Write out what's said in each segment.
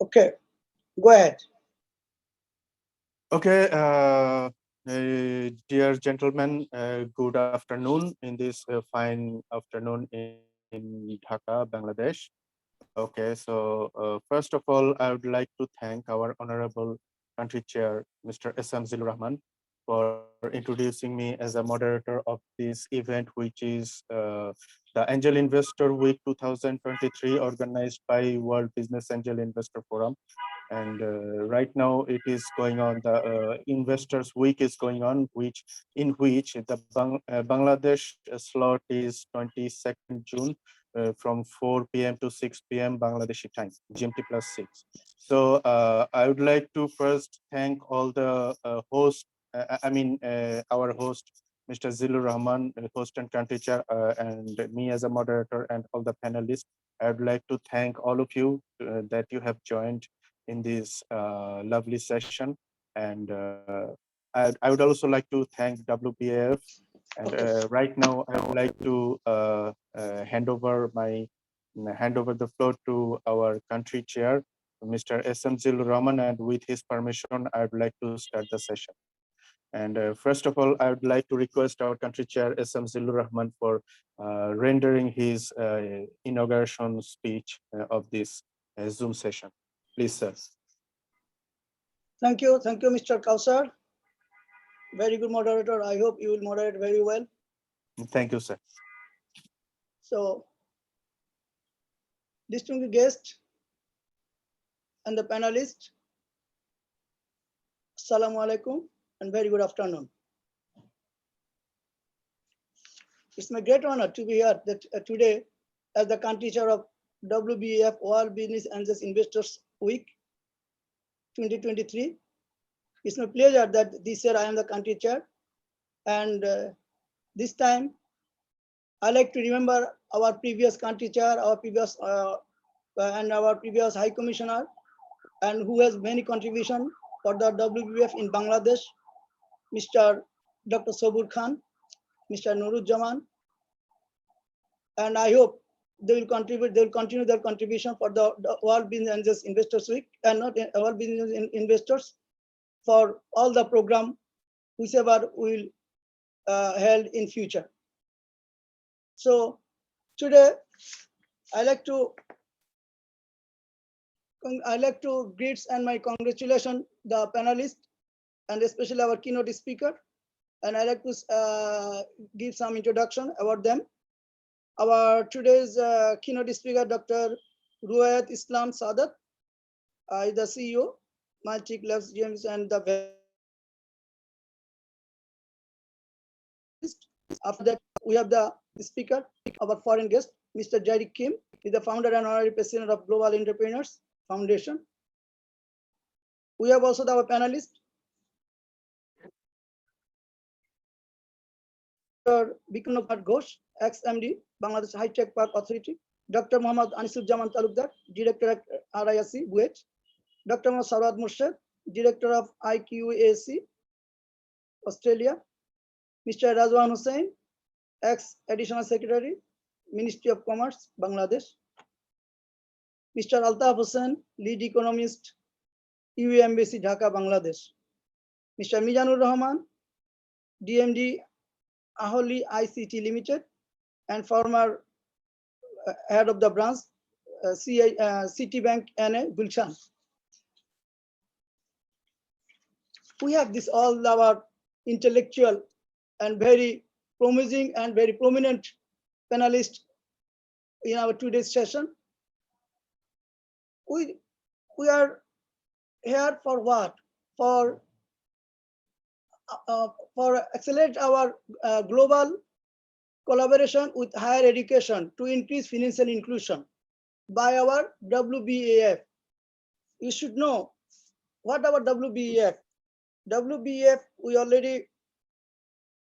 Okay, go ahead. Okay, dear gentlemen, good afternoon in this fine afternoon in Dhaka, Bangladesh. Okay, so first of all, I would like to thank our Honorable Country Chair, Mr. Zillur Rahman, for introducing me as a moderator of this event, which is the Angel Investor Week 2023, organized by World Business Angel Investor Forum. And right now it is going on, the Investors Week is going on, in which the Bangladesh slot is 22nd June from 4 p.m. to 6 p.m. Bangladeshi time, GMT +6. So I would like to first thank all the hosts, our host, Mr. Zillur Rahman, host and country chair, and me as a moderator, and all the panelists. I would like to thank all of you that you have joined in this lovely session. And I would also like to thank WBF. And right now, I would like to hand over the floor to our country chair, Mr. Zillur Rahman, and with his permission, I would like to start the session. And first of all, I would like to request our country chair, Zillur Rahman, for rendering his inauguration speech of this Zoom session. Please, sir. Thank you, Mr. Kaosar. Very good moderator. I hope you will moderate very well. Thank you, sir. So, distinguished guests and the panelists, Assalamu alaikum and very good afternoon. It's my great honor to be here today as the country chair of WBF World Business Angels Investors Week 2023. It's my pleasure that this year I am the country chair, and this time I like to remember our previous country chair, our previous High Commissioner, and who has many contributions for the WBF in Bangladesh, Mr. Dr. Sabur Khan, Mr. Anisuzzaman, and I hope they will continue their contribution for the World Business Angels Investors Week, and not World Business Investors, for all the program whichever will held in future. So today I like to greet and my congratulations the panelists and especially our keynote speaker, and I like to give some introduction about them. Our today's keynote speaker, Dr. Rubaiyet Islam Sadat, is the CEO, Mulytic Labs GMBH, and the after that we have the speaker, our foreign guest, Mr. Darek Kim, is the founder and honorary president of Global Entrepreneurs Foundation. We have also our panelist, Dr. Bikarna Ghosh, ex-MD, Bangladesh Hightech Park Authority, Dr. Mohammed Anisuzzaman Talukder, Director at RISC, BUET, Dr. Sarwar Morshed, Director of IQAC, Australia, Mr. Rejoan Hossain, ex-Additional Secretary, Ministry of Commerce, Bangladesh, Mr. Altaf Hossain, Lead Economist, EU Embassy, Dhaka, Bangladesh, Mr. Mizanur Rahman, DMD, Aholi ICT Limited, and former head of the branch, Citibank NA, Gulshan. We have this all our intellectual and very promising and very prominent panelists in our today's session. We are here for what? For accelerate our global collaboration with higher education to increase financial inclusion by our WBAF. You should know what our WBAF. WBAF, we already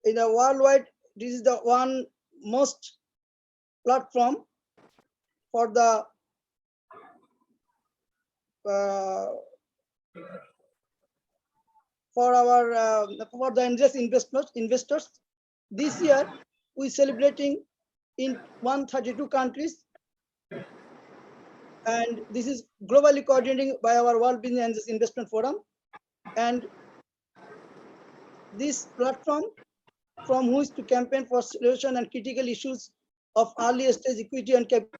in the worldwide, this is the one most platform for the for the investors. This year we celebrating in 132 countries And this is globally coordinated by our World Business Investment Forum. And this platform from which to campaign for solution and critical issues of early stage equity and capital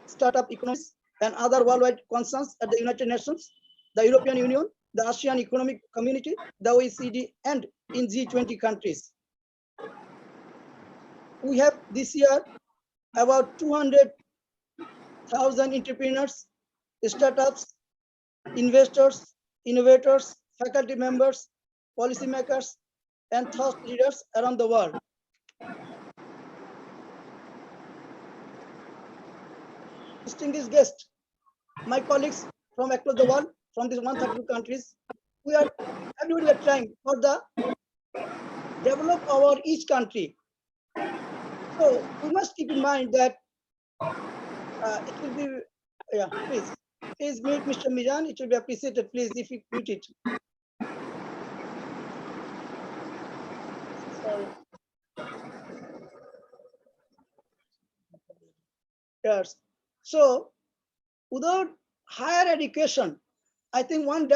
startup economies and other worldwide concerns at the United Nations, the European Union, the ASEAN Economic Community, the OECD, and in G20 countries. We have this year about 200,000 entrepreneurs, startups, investors, innovators, faculty members, policymakers, and thought leaders around the world. Distinguished guests, my colleagues from across the world, from these 132 countries, we are trying for the develop our each country. So we must keep in mind that it will be, yeah, please mute Mr. Miran. It will be appreciated, please, if you mute it. Sorry. Yes. So without higher education, I think one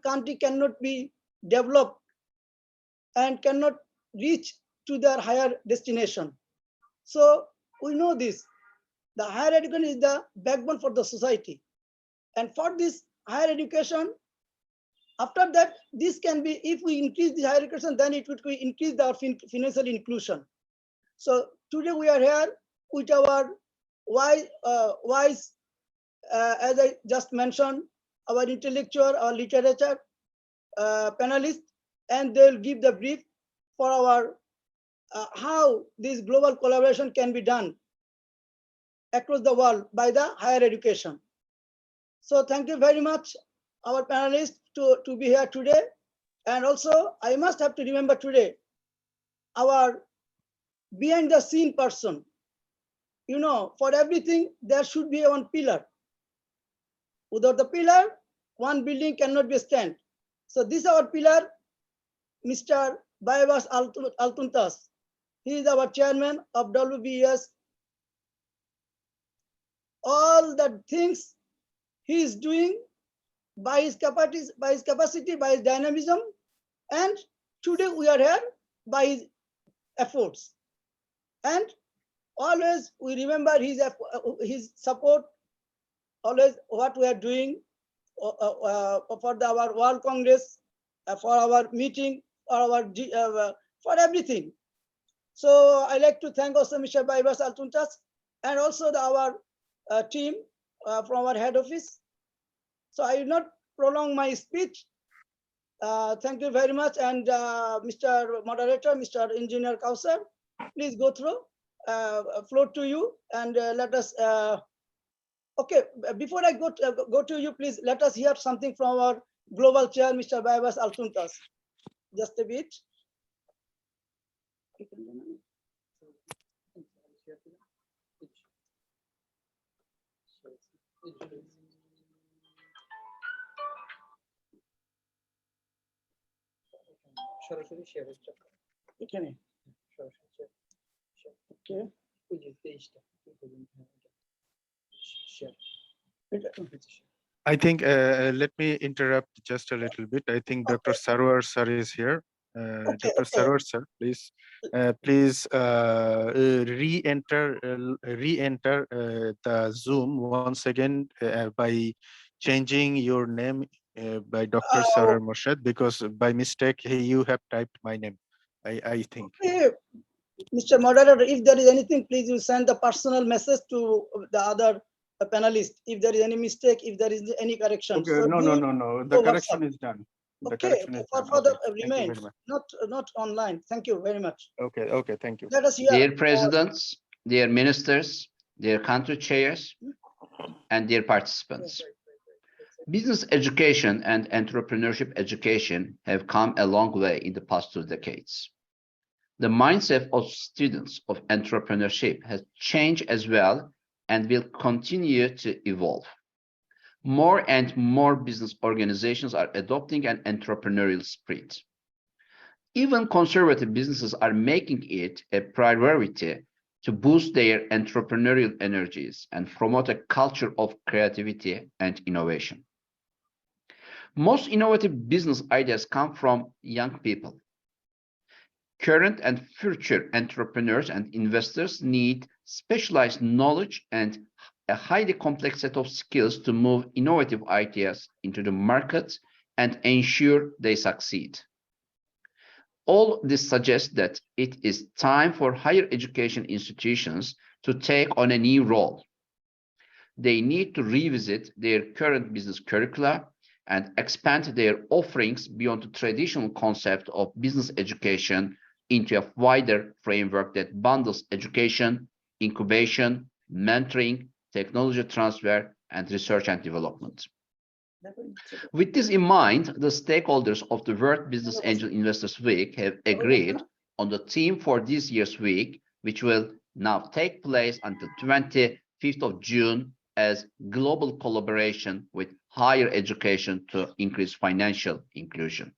country cannot be developed and cannot reach to their higher destination. So we know this. The higher education is the backbone for the society. And for this higher education, after that, this can be, if we increase the higher education, then it would increase the financial inclusion. So today we are here with our wise, as I just mentioned, our intellectual, our literature panelists, and they'll give the brief for our how this global collaboration can be done across the world by the higher education. So thank you very much, our panelists, to be here today. And also, I must have to remember today, our behind the scene person. You know, for everything, there should be one pillar. Without the pillar, one building cannot be stand. So this is our pillar, Mr. Baybas Altuntas. He is our chairman of WBS. All the things he is doing by his capacity, by his dynamism, and today we are here by his efforts. And always we remember his support, always what we are doing for our World Congress, for our meeting, for everything. So I like to thank also Mr. Baybas Altuntas and also our team from our head office. So I will not prolong my speech. Thank you very much. And Mr. Moderator, Mr. Engineer Kaosar, please go through, floor to you, and let us, okay, before I go to you, please let us hear something from our global chair, Mr. Baybas Altuntas. Just a bit. সরাসরি share হচ্ছে এখানে সরাসরি ওকে ওই যে পেজটা share I think, let me interrupt just a little bit. I think Dr. Sarwar sir is here. Dr. Sarwar sir, please re-enter the Zoom once again by changing your name by Dr. Sarwar Morshed, because by mistake you have typed my name. I think. Okay. Mr. Moderator, if there is anything, please you send the personal message to the other panelists. If there is any mistake, if there is any correction. Okay, So no. The correction is done. The okay, correction is done. for the Okay, remain, not online. Thank you very much. Okay, thank you. Let us hear. Dear presidents, dear ministers, dear country chairs, and dear participants. Business education and entrepreneurship education have come a long way in the past 2 decades. The mindset of students of entrepreneurship has changed as well and will continue to evolve. More and more business organizations are adopting an entrepreneurial spirit. Even conservative businesses are making it a priority to boost their entrepreneurial energies and promote a culture of creativity and innovation. Most innovative business ideas come from young people. Current and future entrepreneurs and investors need specialized knowledge and a highly complex set of skills to move innovative ideas into the market and ensure they succeed. All this suggests that it is time for higher education institutions to take on a new role. They need to revisit their current business curricula and expand their offerings beyond the traditional concept of business education into a wider framework that bundles education, incubation, mentoring, technology transfer, and research and development. With this in mind, the stakeholders of the World Business Angel Investors Week have agreed on the theme for this year's week, which will now take place until 25th of June as global collaboration with higher education to increase financial inclusion.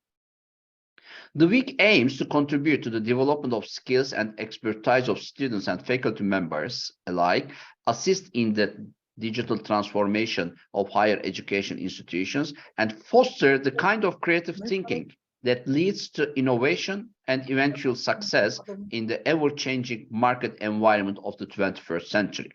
The week aims to contribute to the development of skills and expertise of students and faculty members alike, assist in the digital transformation of higher education institutions, and foster the kind of creative thinking that leads to innovation and eventual success in the ever-changing market environment of the 21st century.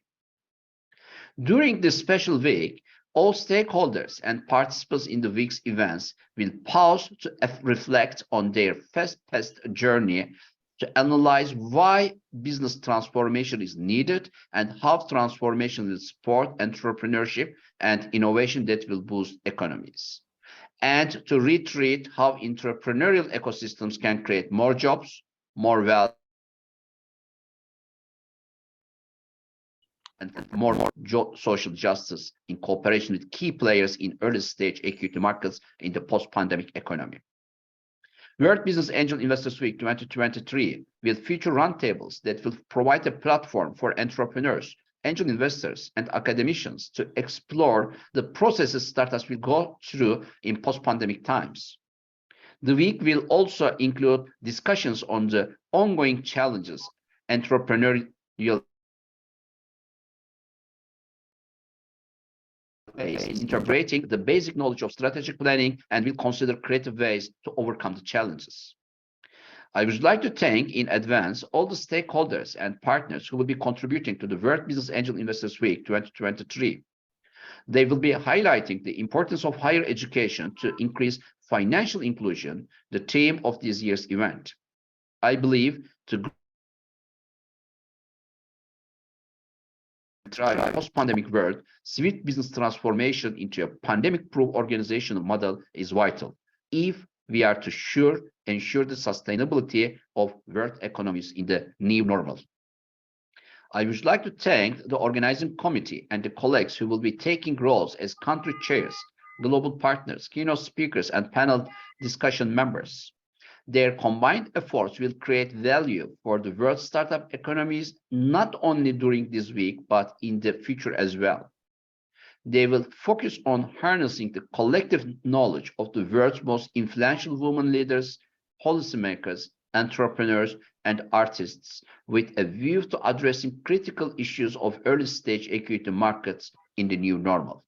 During this special week, all stakeholders and participants in the week's events will pause to reflect on their fast-paced journey to analyze why business transformation is needed and how transformation will support entrepreneurship and innovation that will boost economies, and to reiterate how entrepreneurial ecosystems can create more jobs, more wealth, and more social justice in cooperation with key players in early stage equity markets in the post-pandemic economy. World Business Angel Investors Week 2023 will feature roundtables that will provide a platform for entrepreneurs, angel investors, and academicians to explore the processes startups will go through in post-pandemic times. The week will also include discussions on the ongoing challenges entrepreneurial integrating the basic knowledge of strategic planning, and will consider creative ways to overcome the challenges. I would like to thank in advance all the stakeholders and partners who will be contributing to the World Business Angel Investors Week 2023. They will be highlighting the importance of higher education to increase financial inclusion, the theme of this year's event. I believe to drive a post-pandemic world, swift business transformation into a pandemic-proof organizational model is vital if we are to ensure the sustainability of world economies in the new normal. I would like to thank the organizing committee and the colleagues who will be taking roles as country chairs, global partners, keynote speakers, and panel discussion members. Their combined efforts will create value for the world startup economies, not only during this week, but in the future as well. They will focus on harnessing the collective knowledge of the world's most influential women leaders, policymakers, entrepreneurs, and artists, with a view to addressing critical issues of early-stage equity markets in the new normal.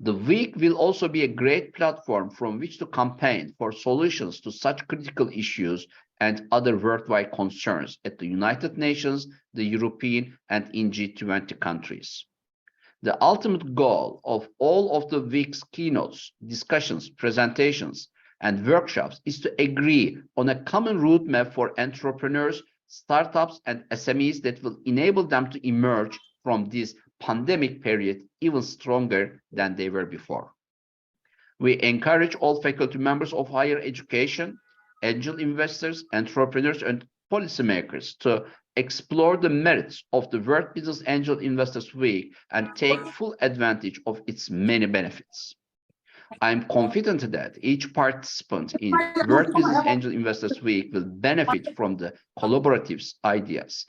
The week will also be a great platform from which to campaign for solutions to such critical issues and other worldwide concerns at the United Nations, the European, and in G20 countries. The ultimate goal of all of the week's keynotes, discussions, presentations, and workshops is to agree on a common roadmap for entrepreneurs, startups, and SMEs that will enable them to emerge from this pandemic period even stronger than they were before. We encourage all faculty members of higher education, angel investors, entrepreneurs, and policymakers to explore the merits of the World Business Angel Investors Week and take full advantage of its many benefits. I am confident that each participant in World Business Angel Investors Week will benefit from the collaborative ideas,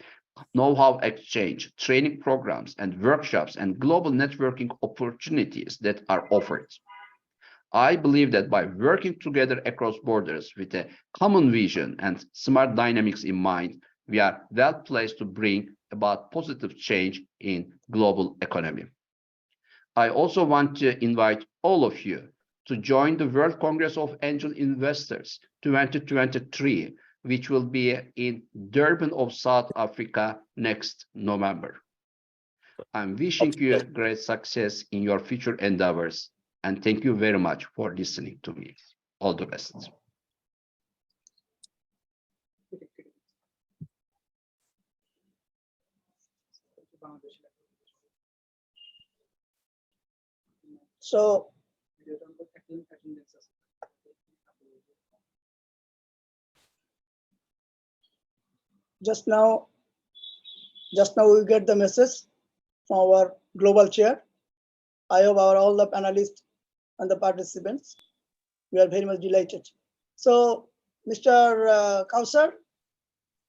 know-how exchange, training programs, and workshops, and global networking opportunities that are offered. I believe that by working together across borders with a common vision and smart dynamics in mind, we are well placed to bring about positive change in global economy. I also want to invite all of you to join the World Congress of Angel Investors 2023, which will be in Durban of South Africa next November. I'm wishing you great success in your future endeavors, and thank you very much for listening to me. All the best. So just now we get the message from our global chair. I hope all the panelists and the participants, we are very much delighted. So Mr. Kaosar,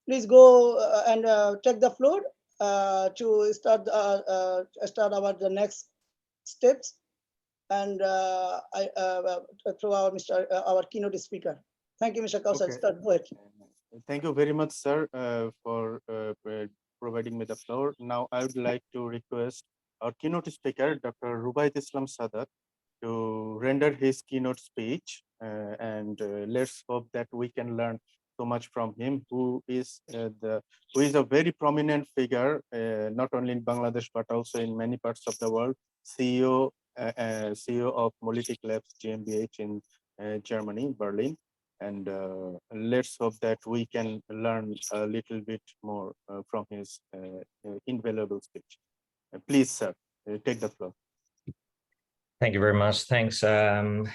please go and take the floor to start the next steps, and through our keynote speaker. Thank you, Mr. Kaosar. Okay. Start. Go ahead. Thank you very much, sir, for providing me the floor. Now, I would like to request our keynote speaker, Dr. Rubaiyet Sadat, to render his keynote speech, and let's hope that we can learn so much from him, who is a very prominent figure, not only in Bangladesh but also in many parts of the world. CEO of Mulytic Labs GmbH in Germany, Berlin. And let's hope that we can learn a little bit more from his invaluable speech. Please, sir, take the floor. Thank you very much. Thanks, Mr.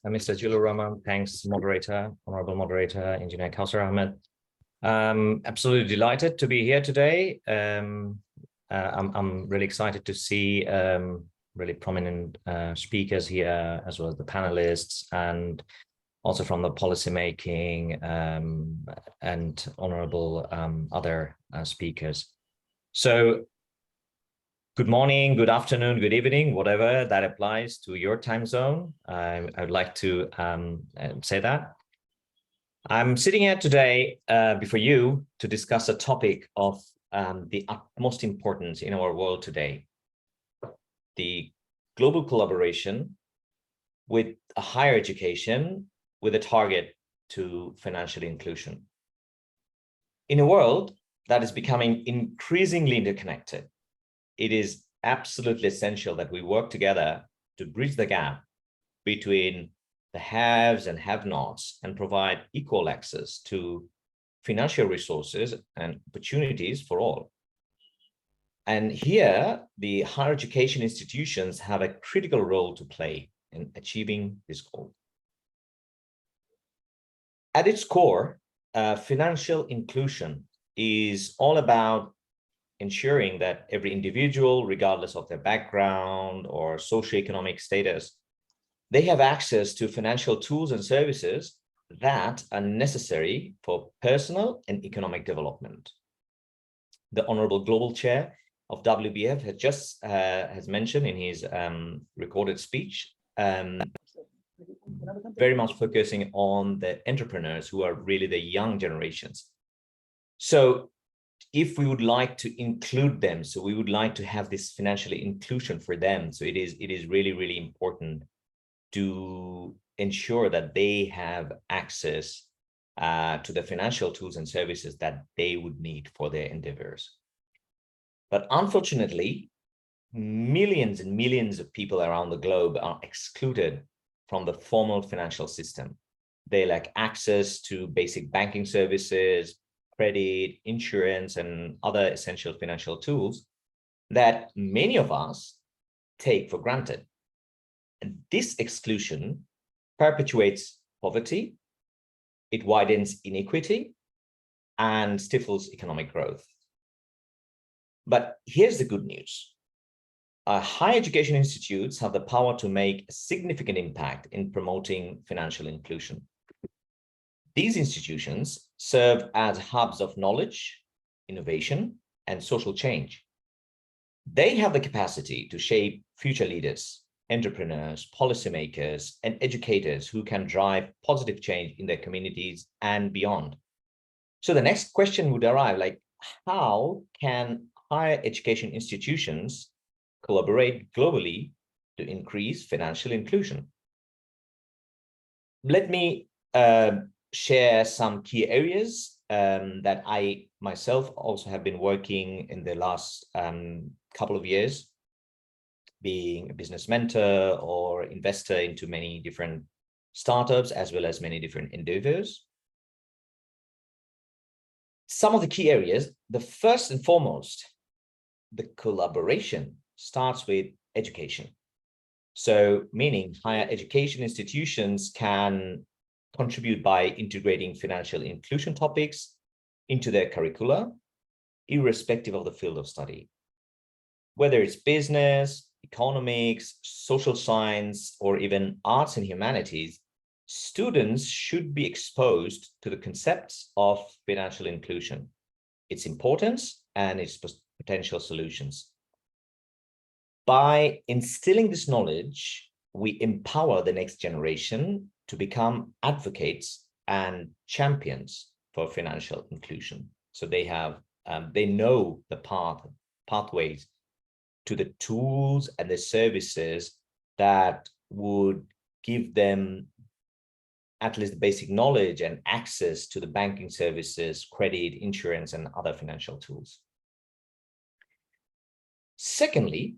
Zillur Rahman. Thanks, moderator, honorable moderator, engineer Kaosar Ahmed. Absolutely delighted to be here today. I'm really excited to see really prominent speakers here, as well as the panelists, and also from the policymaking and honorable other speakers. So good morning, good afternoon, good evening, whatever that applies to your time zone. I would like to say that. I'm sitting here today before you to discuss a topic of the utmost importance in our world today: the global collaboration with a higher education with a target to financial inclusion. In a world that is becoming increasingly interconnected, it is absolutely essential that we work together to bridge the gap between the haves and have-nots and provide equal access to financial resources and opportunities for all. And here, the higher education institutions have a critical role to play in achieving this goal. At its core, financial inclusion is all about ensuring that every individual, regardless of their background or socioeconomic status, they have access to financial tools and services that are necessary for personal and economic development. The Honorable Global Chair of WBF has mentioned in his recorded speech, very much focusing on the entrepreneurs who are really the young generations. So if we would like to include them, so we would like to have this financial inclusion for them, so it is really, really important to ensure that they have access to the financial tools and services that they would need for their endeavors. But unfortunately, millions and millions of people around the globe are excluded from the formal financial system. They lack access to basic banking services, credit, insurance, and other essential financial tools that many of us take for granted. And this exclusion perpetuates poverty, it widens inequity, and stifles economic growth. But here's the good news. Higher education institutes have the power to make a significant impact in promoting financial inclusion. These institutions serve as hubs of knowledge, innovation, and social change. They have the capacity to shape future leaders, entrepreneurs, policymakers, and educators who can drive positive change in their communities and beyond. So the next question would arrive, like, how can higher education institutions collaborate globally to increase financial inclusion? Let me share some key areas that I myself also have been working in the last couple of years, being a business mentor or investor into many different startups, as well as many different endeavors. Some of the key areas, the first and foremost, the collaboration starts with education. So meaning higher education institutions can contribute by integrating financial inclusion topics into their curricula, irrespective of the field of study. Whether it's business, economics, social science, or even arts and humanities, students should be exposed to the concepts of financial inclusion, its importance, and its potential solutions. By instilling this knowledge, we empower the next generation to become advocates and champions for financial inclusion. So they know the pathways to the tools and the services that would give them at least basic knowledge and access to the banking services, credit, insurance, and other financial tools. Secondly,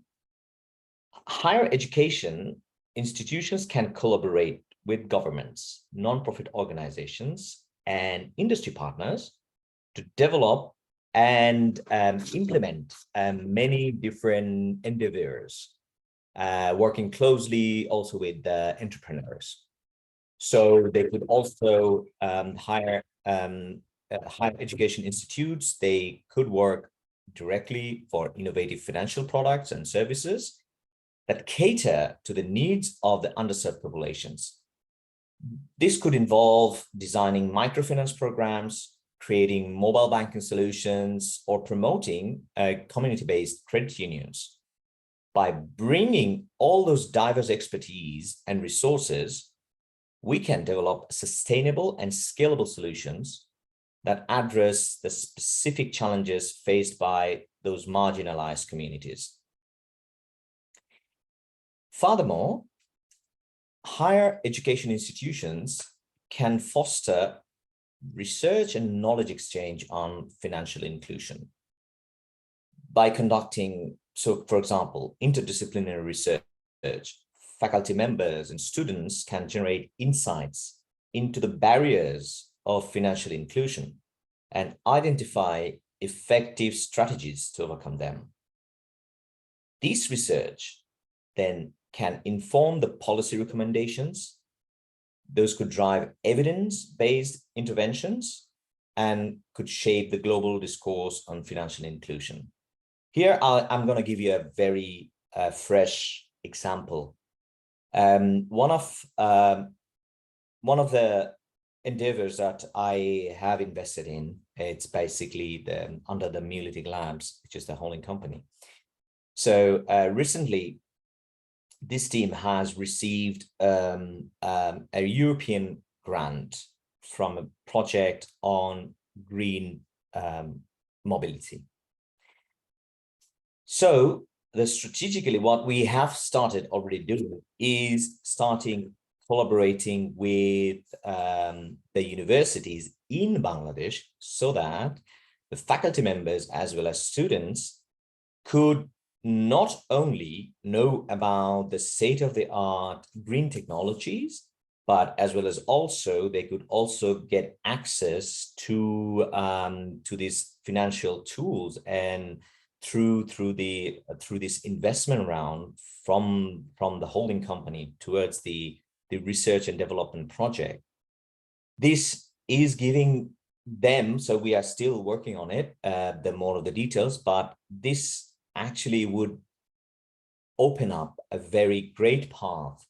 higher education institutions can collaborate with governments, non-profit organizations, and industry partners to develop and implement many different endeavors, working closely also with entrepreneurs. So they could also hire education institutes. They could work directly for innovative financial products and services that cater to the needs of the underserved populations. This could involve designing microfinance programs, creating mobile banking solutions, or promoting community-based credit unions. By bringing all those diverse expertise and resources, we can develop sustainable and scalable solutions that address the specific challenges faced by those marginalized communities. Furthermore, higher education institutions can foster research and knowledge exchange on financial inclusion by conducting, so for example, interdisciplinary research. Faculty members and students can generate insights into the barriers of financial inclusion and identify effective strategies to overcome them. This research then can inform the policy recommendations. Those could drive evidence-based interventions and could shape the global discourse on financial inclusion. Here, I'm going to give you a very fresh example. One of the endeavors that I have invested in, it's basically under the Mulytic Labs, which is the holding company. So recently, this team has received a European grant from a project on green mobility. So strategically, what we have started already doing is collaborating with the universities in Bangladesh so that the faculty members as well as students could not only know about the state-of-the-art green technologies, but as well as also they could also get access to these financial tools and through this investment round from the holding company towards the research and development project. This is giving them, so we are still working on it, the more of the details, but this actually would open up a very great path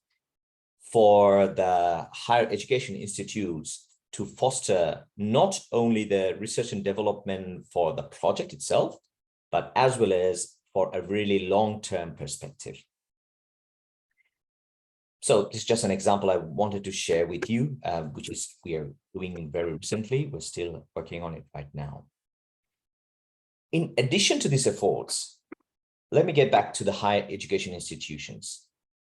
for the higher education institutes to foster not only the research and development for the project itself, but as well as for a really long-term perspective. So this is just an example I wanted to share with you, which is we are doing very recently. We're still working on it right now. In addition to these efforts, let me get back to the higher education institutions.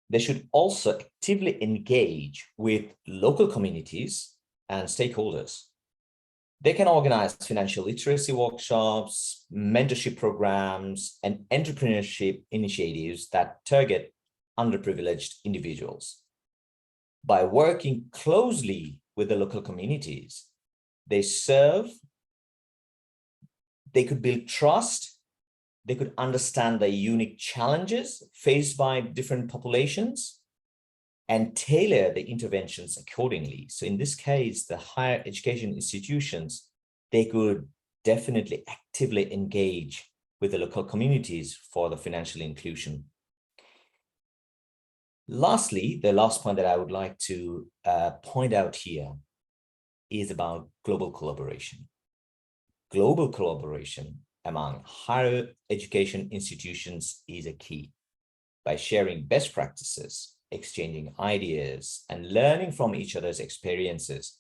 They should also actively engage with local communities and stakeholders. They can organize financial literacy workshops, mentorship programs, and entrepreneurship initiatives that target underprivileged individuals. By working closely with the local communities, they could build trust, they could understand the unique challenges faced by different populations and tailor the interventions accordingly. So in this case, the higher education institutions, they could definitely actively engage with the local communities for the financial inclusion. Lastly, the last point that I would like to point out here is about global collaboration. Global collaboration among higher education institutions is a key. By sharing best practices, exchanging ideas, and learning from each other's experiences,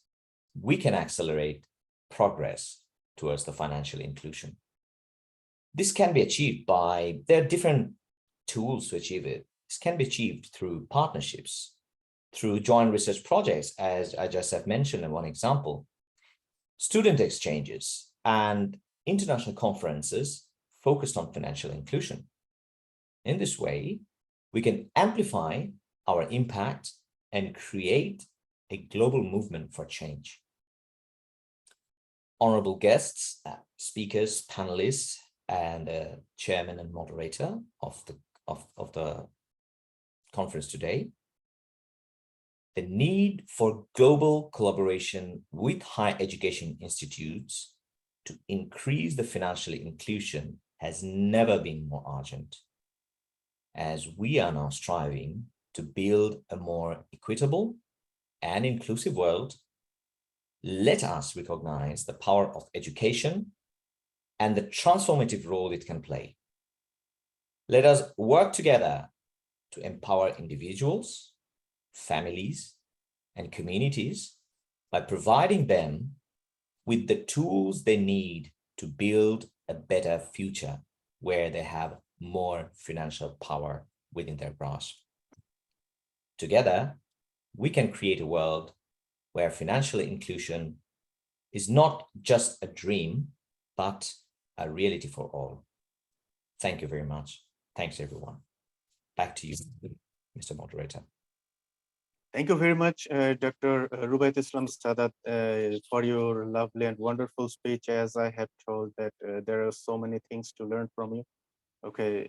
we can accelerate progress towards the financial inclusion. This can be achieved by, there are different tools to achieve it. This can be achieved through partnerships, through joint research projects, as I just have mentioned in one example, student exchanges, and international conferences focused on financial inclusion. In this way, we can amplify our impact and create a global movement for change. Honorable guests, speakers, panelists, and chairman and moderator of the conference today, the need for global collaboration with higher education institutes to increase the financial inclusion has never been more urgent, as we are now striving to build a more equitable and inclusive world. Let us recognize the power of education and the transformative role it can play. Let us work together to empower individuals, families, and communities by providing them with the tools they need to build a better future where they have more financial power within their grasp. Together, we can create a world where financial inclusion is not just a dream, but a reality for all. Thank you very much. Thanks, everyone. Back to you, Mr. Moderator. Thank you very much, Dr. Rubaiyet Islam Sadat, for your lovely and wonderful speech. As I have told that there are so many things to learn from you. Okay,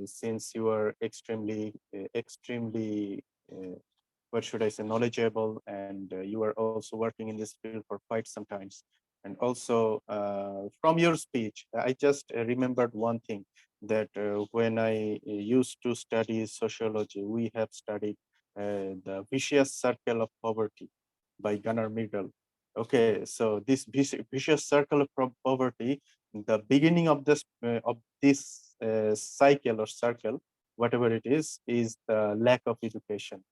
since you are extremely, what should I say, knowledgeable, and you are also working in this field for quite some time. And also from your speech, I just remembered one thing, that when I used to study sociology, we have studied the vicious circle of poverty by Gunnar Myrdal. Okay, so this vicious circle of poverty, the beginning of this cycle or circle, whatever it is the lack of education.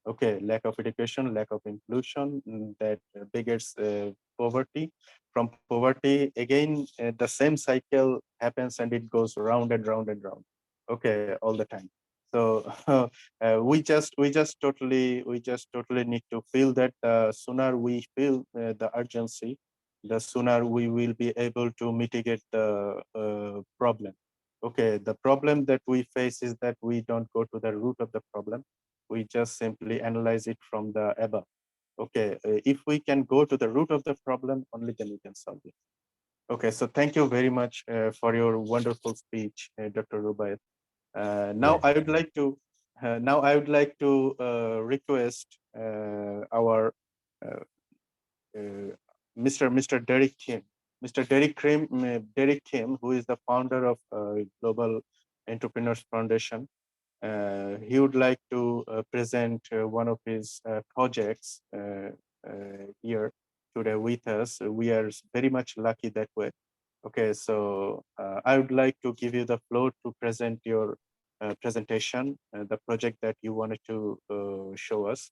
Okay, lack of education, lack of inclusion, that begets poverty. From poverty, again, the same cycle happens and it goes round and round and round. Okay, all the time. So we just totally need to feel that the sooner we feel the urgency, the sooner we will be able to mitigate the problem. Okay, the problem that we face is that we don't go to the root of the problem. We just simply analyze it from the above. Okay, if we can go to the root of the problem, only then we can solve it. Okay, so thank you very much for your wonderful speech, Dr. Rubaiyet. Now I would like to request our Mr. Darek Kim. Mr. Darek Kim, who is the founder of Global Entrepreneurs Foundation. He would like to present one of his projects here today with us. We are very much lucky that way. Okay, so I would like to give you the floor to present your presentation, the project that you wanted to show us.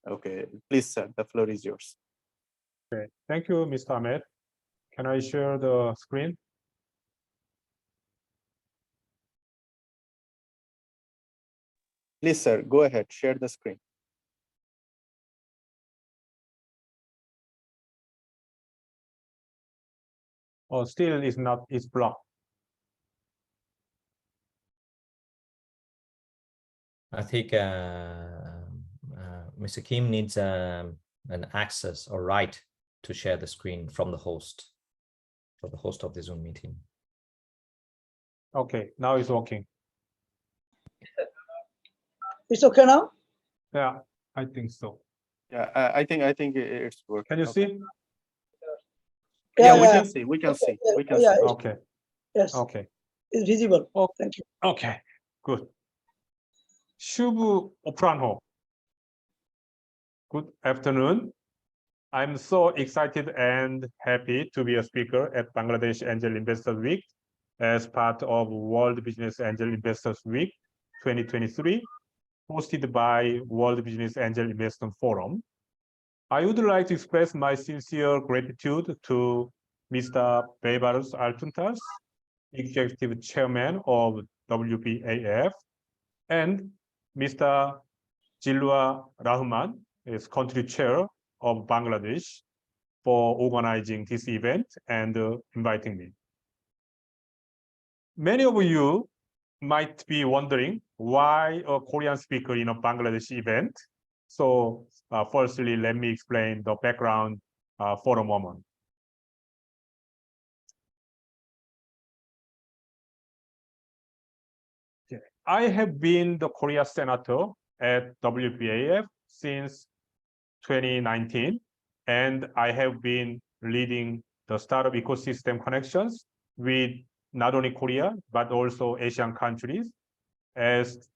Okay, please, sir, the floor is yours. Okay, thank you, Mr. Ahmed. Can I share the screen? Please, sir, go ahead, share the screen. Oh, still is not, it's blocked. I think Mr. Kim needs an access or right to share the screen from the host, for the host of the Zoom meeting. Okay, now it's working. It's okay now? Yeah, I think so. Yeah, I think it's working. Can you Okay. see? Yeah, we can see. We can see. We can Yeah, see. Okay, yes, okay, it's visible. Oh. Thank you. okay, good. Shubh Opranho. Good afternoon. I'm so excited and happy to be a speaker at Bangladesh Angel Investors Week as part of World Business Angel Investors Week 2023, hosted by World Business Angel Investment Forum. I would like to express my sincere gratitude to Mr. Bebaros Altuntas, Executive Chairman of WBAF, and Mr. Zillur Rahman, is Country Chair of Bangladesh, for organizing this event and inviting me. Many of you might be wondering why a Korean speaker in a Bangladesh event. So firstly, let me explain the background for a moment. I have been the Korea Senator at WBAF since 2019, and I have been leading the startup ecosystem connections with not only Korea, but also Asian countries as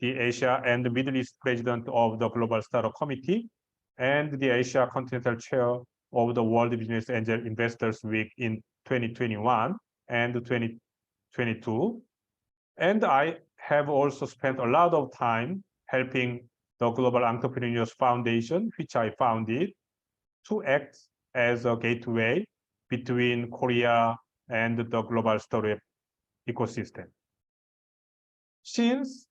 the Asia and the Middle East president of the Global Startup Committee and the Asia Continental Chair of the World Business Angel Investors Week in 2021 and 2022. And I have also spent a lot of time helping the Global Entrepreneurs Foundation, which I founded, to act as a gateway between Korea and the global startup ecosystem. Since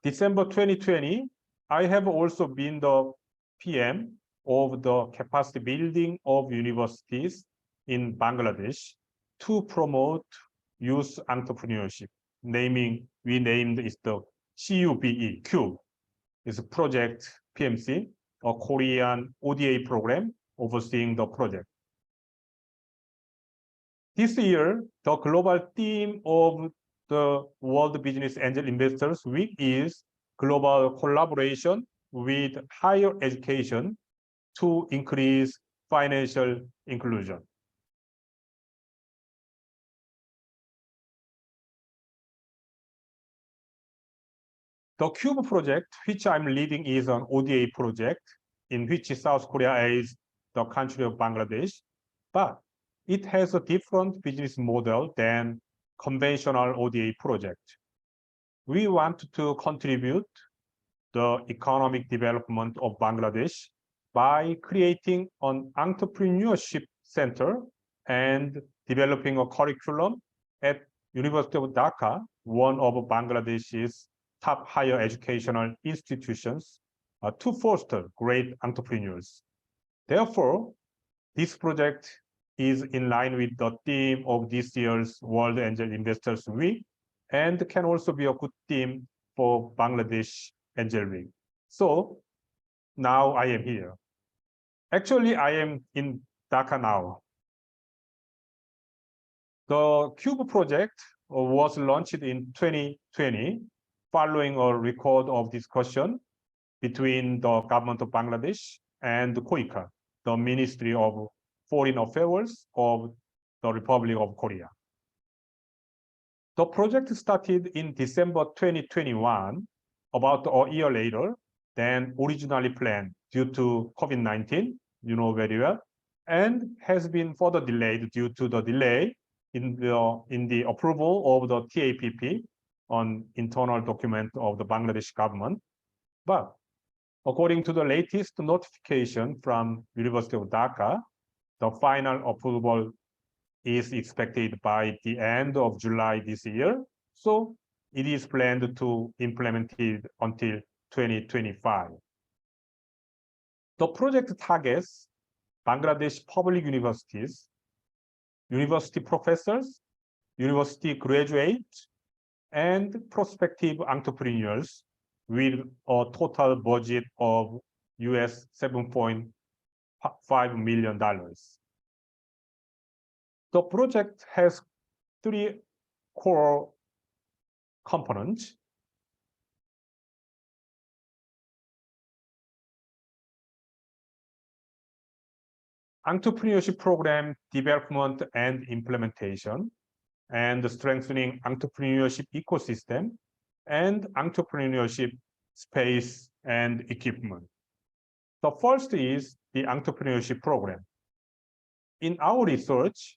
December 2020, I have also been the PM of the capacity building of universities in Bangladesh to promote youth entrepreneurship. We named it the CUBE, CUBE. It's a project PMC, a Korean ODA program overseeing the project. This year, the global theme of the World Business Angel Investors Week is global collaboration with higher education to increase financial inclusion. The CUBE project, which I'm leading, is an ODA project in which South Korea is the country of Bangladesh, but it has a different business model than conventional ODA project. We want to contribute the economic development of Bangladesh by creating an entrepreneurship center and developing a curriculum at University of Dhaka, one of Bangladesh's top higher educational institutions, to foster great entrepreneurs. Therefore, this project is in line with the theme of this year's World Angel Investors Week and can also be a good theme for Bangladesh Angel Week. So now I am here. Actually, I am in Dhaka now. The CUBE project was launched in 2020 following a record of discussion between the government of Bangladesh and KOICA, the Ministry of Foreign Affairs of the Republic of Korea. The project started in December 2021, about a year later than originally planned due to COVID-19, you know very well, and has been further delayed due to the delay in the approval of the TAPP, on internal document of the Bangladesh government. But according to the latest notification from University of Dhaka, the final approval is expected by the end of July this year. So it is planned to implement it until 2025. The project targets Bangladesh public universities, university professors, university graduates, and prospective entrepreneurs with a total budget of US $7.5 million. The project has three core components. Entrepreneurship program development and implementation, and strengthening entrepreneurship ecosystem, and entrepreneurship space and equipment. The first is the entrepreneurship program. In our research,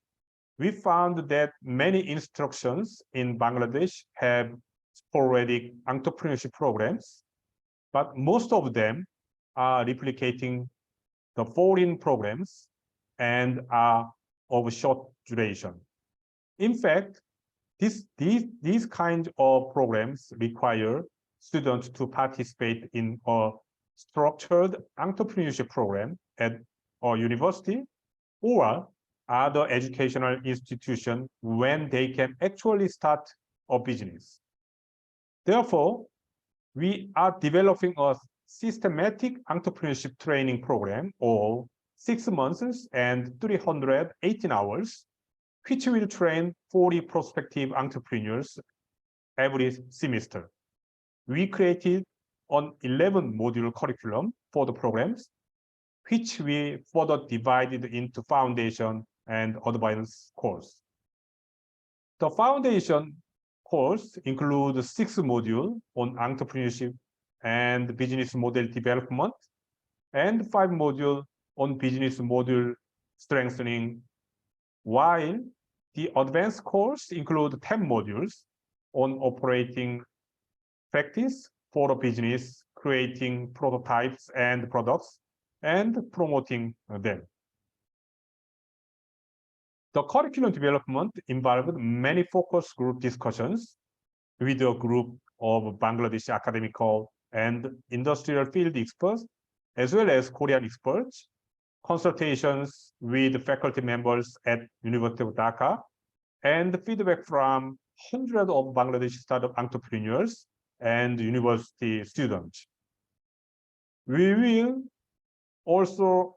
we found that many institutions in Bangladesh have sporadic entrepreneurship programs, but most of them are replicating the foreign programs and are of short duration. In fact, these kinds of programs require students to participate in a structured entrepreneurship program at a university or other educational institution when they can actually start a business. Therefore, we are developing a systematic entrepreneurship training program of 6 months and 318 hours, which will train 40 prospective entrepreneurs every semester. We created an 11-module curriculum for the programs, which we further divided into foundation and advanced course. The foundation course includes 6 modules on entrepreneurship and business model development, and 5 modules on business model strengthening, while the advanced course includes 10 modules on operating practice for a business, creating prototypes and products, and promoting them. The curriculum development involved many focus group discussions with a group of Bangladeshi academical and industrial field experts, as well as Korean experts, consultations with faculty members at University of Dhaka, and feedback from hundreds of Bangladeshi startup entrepreneurs and university students. We will also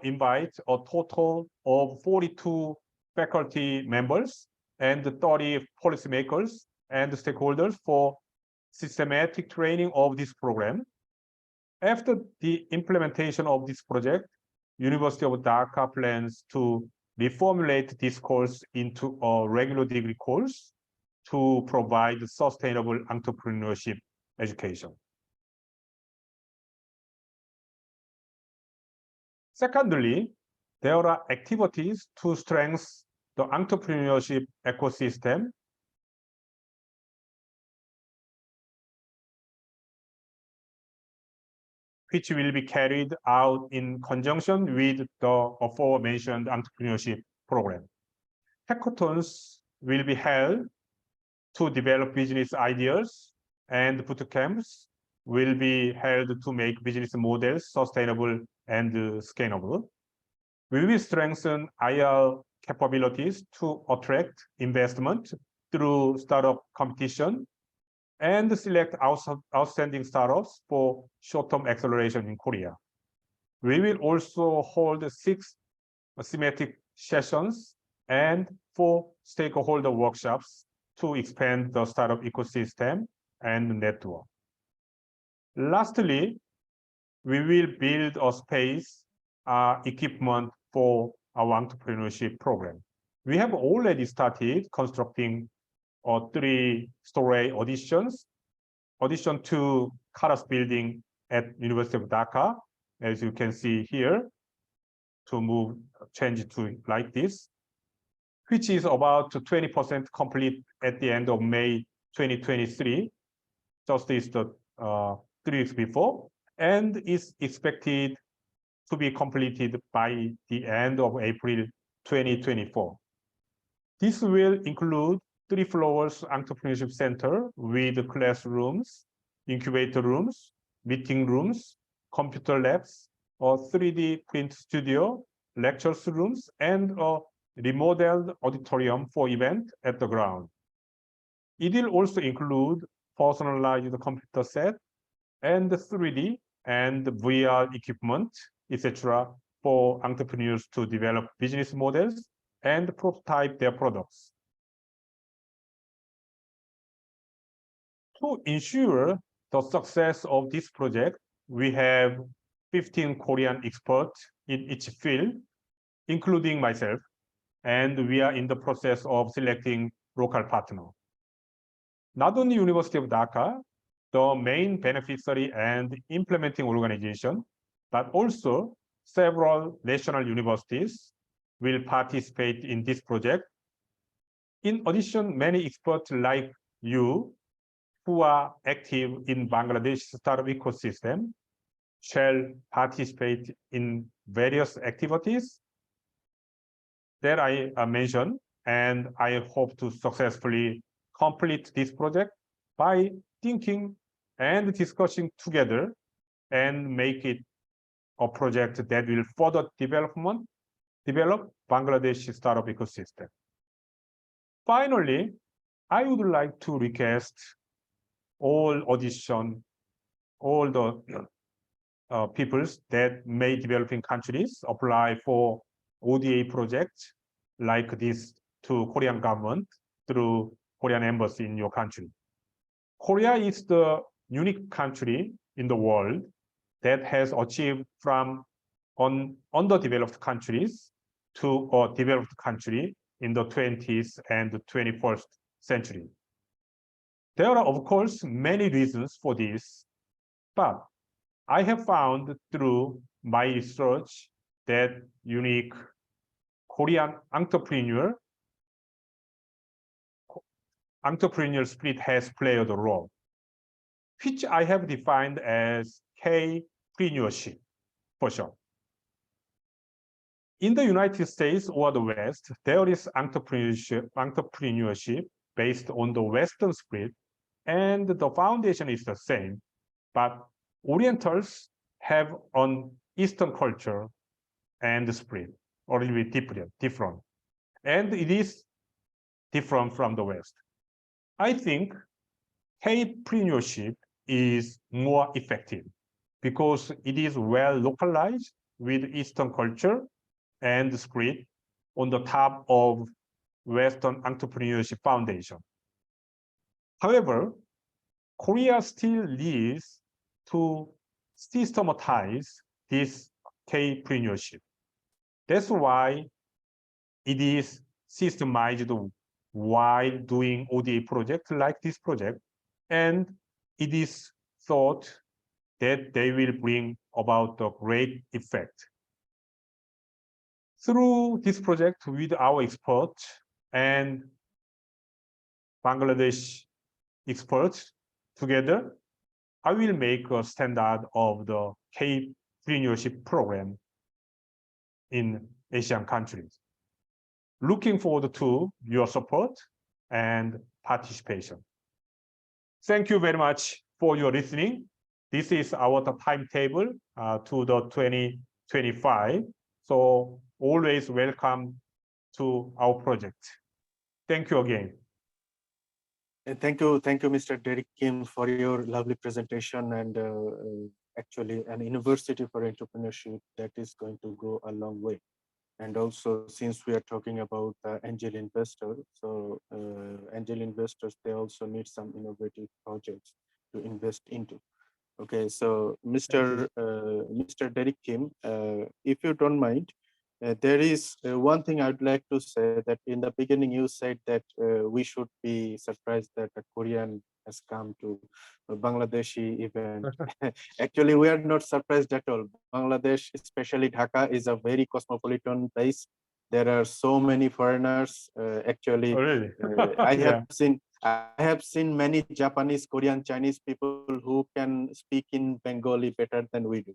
invite a total of 42 faculty members and 30 policymakers and stakeholders for systematic training of this program. After the implementation of this project, University of Dhaka plans to reformulate this course into a regular degree course to provide sustainable entrepreneurship education. Secondly, there are activities to strengthen the entrepreneurship ecosystem, which will be carried out in conjunction with the aforementioned entrepreneurship program. Hackathons will be held to develop business ideas, and boot camps will be held to make business models sustainable and scalable. We will strengthen IR capabilities to attract investment through startup competition and select outstanding startups for short-term acceleration in Korea. We will also hold 6 thematic sessions and 4 stakeholder workshops to expand the startup ecosystem and network. Lastly, we will build a space equipment for our entrepreneurship program. We have already started constructing 3-story addition to Karas building at University of Dhaka, as you can see here, to change to like this, which is about 20% complete at the end of May 2023, just is the 3 weeks before, and is expected to be completed by the end of April 2024. This will include 3 floors entrepreneurship center with classrooms, incubator rooms, meeting rooms, computer labs, a 3D print studio, lectures rooms, and a remodeled auditorium for event at the ground. It will also include personalized computer set and 3D and VR equipment, etc., for entrepreneurs to develop business models and prototype their products. To ensure the success of this project, we have 15 Korean experts in each field, including myself, and we are in the process of selecting local partner. Not only University of Dhaka, the main beneficiary and implementing organization, but also several national universities will participate in this project. In addition, many experts like you who are active in Bangladesh startup ecosystem shall participate in various activities that I mentioned, and I hope to successfully complete this project by thinking and discussing together and make it a project that will further develop Bangladesh startup ecosystem. Finally, I would like to request all the peoples that may developing countries apply for ODA projects like this to Korean government through Korean embassy in your country. Korea is the unique country in the world that has achieved from an underdeveloped countries to a developed country in the 20th and the 21st century. There are, of course, many reasons for this, but I have found through my research that unique Korean entrepreneurial spirit has played a role, which I have defined as K-preneurship for sure. In the United States or the West, there is entrepreneurship based on the Western spirit, and the foundation is the same, but Orientals have an Eastern culture and spirit, or a little bit different, and it is different from the West. I think K-preneurship is more effective because it is well localized with Eastern culture and spirit on the top of Western entrepreneurship foundation. However, Korea still needs to systematize this K-preneurship. That's why it is systemized while doing ODA project like this project, and it is thought that they will bring about a great effect. Through this project with our experts and Bangladesh experts together, I will make a standard of the K-preneurship program in Asian countries. Looking forward to your support and participation. Thank you very much for your listening. This is our timetable to the 2025. So always welcome to our project. Thank you again. Thank you, Mr. Darek Kim, for your lovely presentation, and actually an university for entrepreneurship that is going to go a long way. And also, since we are talking about angel investors, so angel investors, they also need some innovative projects to invest into. Okay, so Mr. Darek Kim, if you don't mind, there is one thing I'd like to say, that in the beginning you said that we should be surprised that a Korean has come to Bangladeshi event. Actually, we are not surprised at all. Bangladesh, especially Dhaka, is a very cosmopolitan place. There are so many foreigners. Actually, Oh, really? I Yeah. have seen many Japanese, Korean, Chinese people who can speak in Bengali better than we do.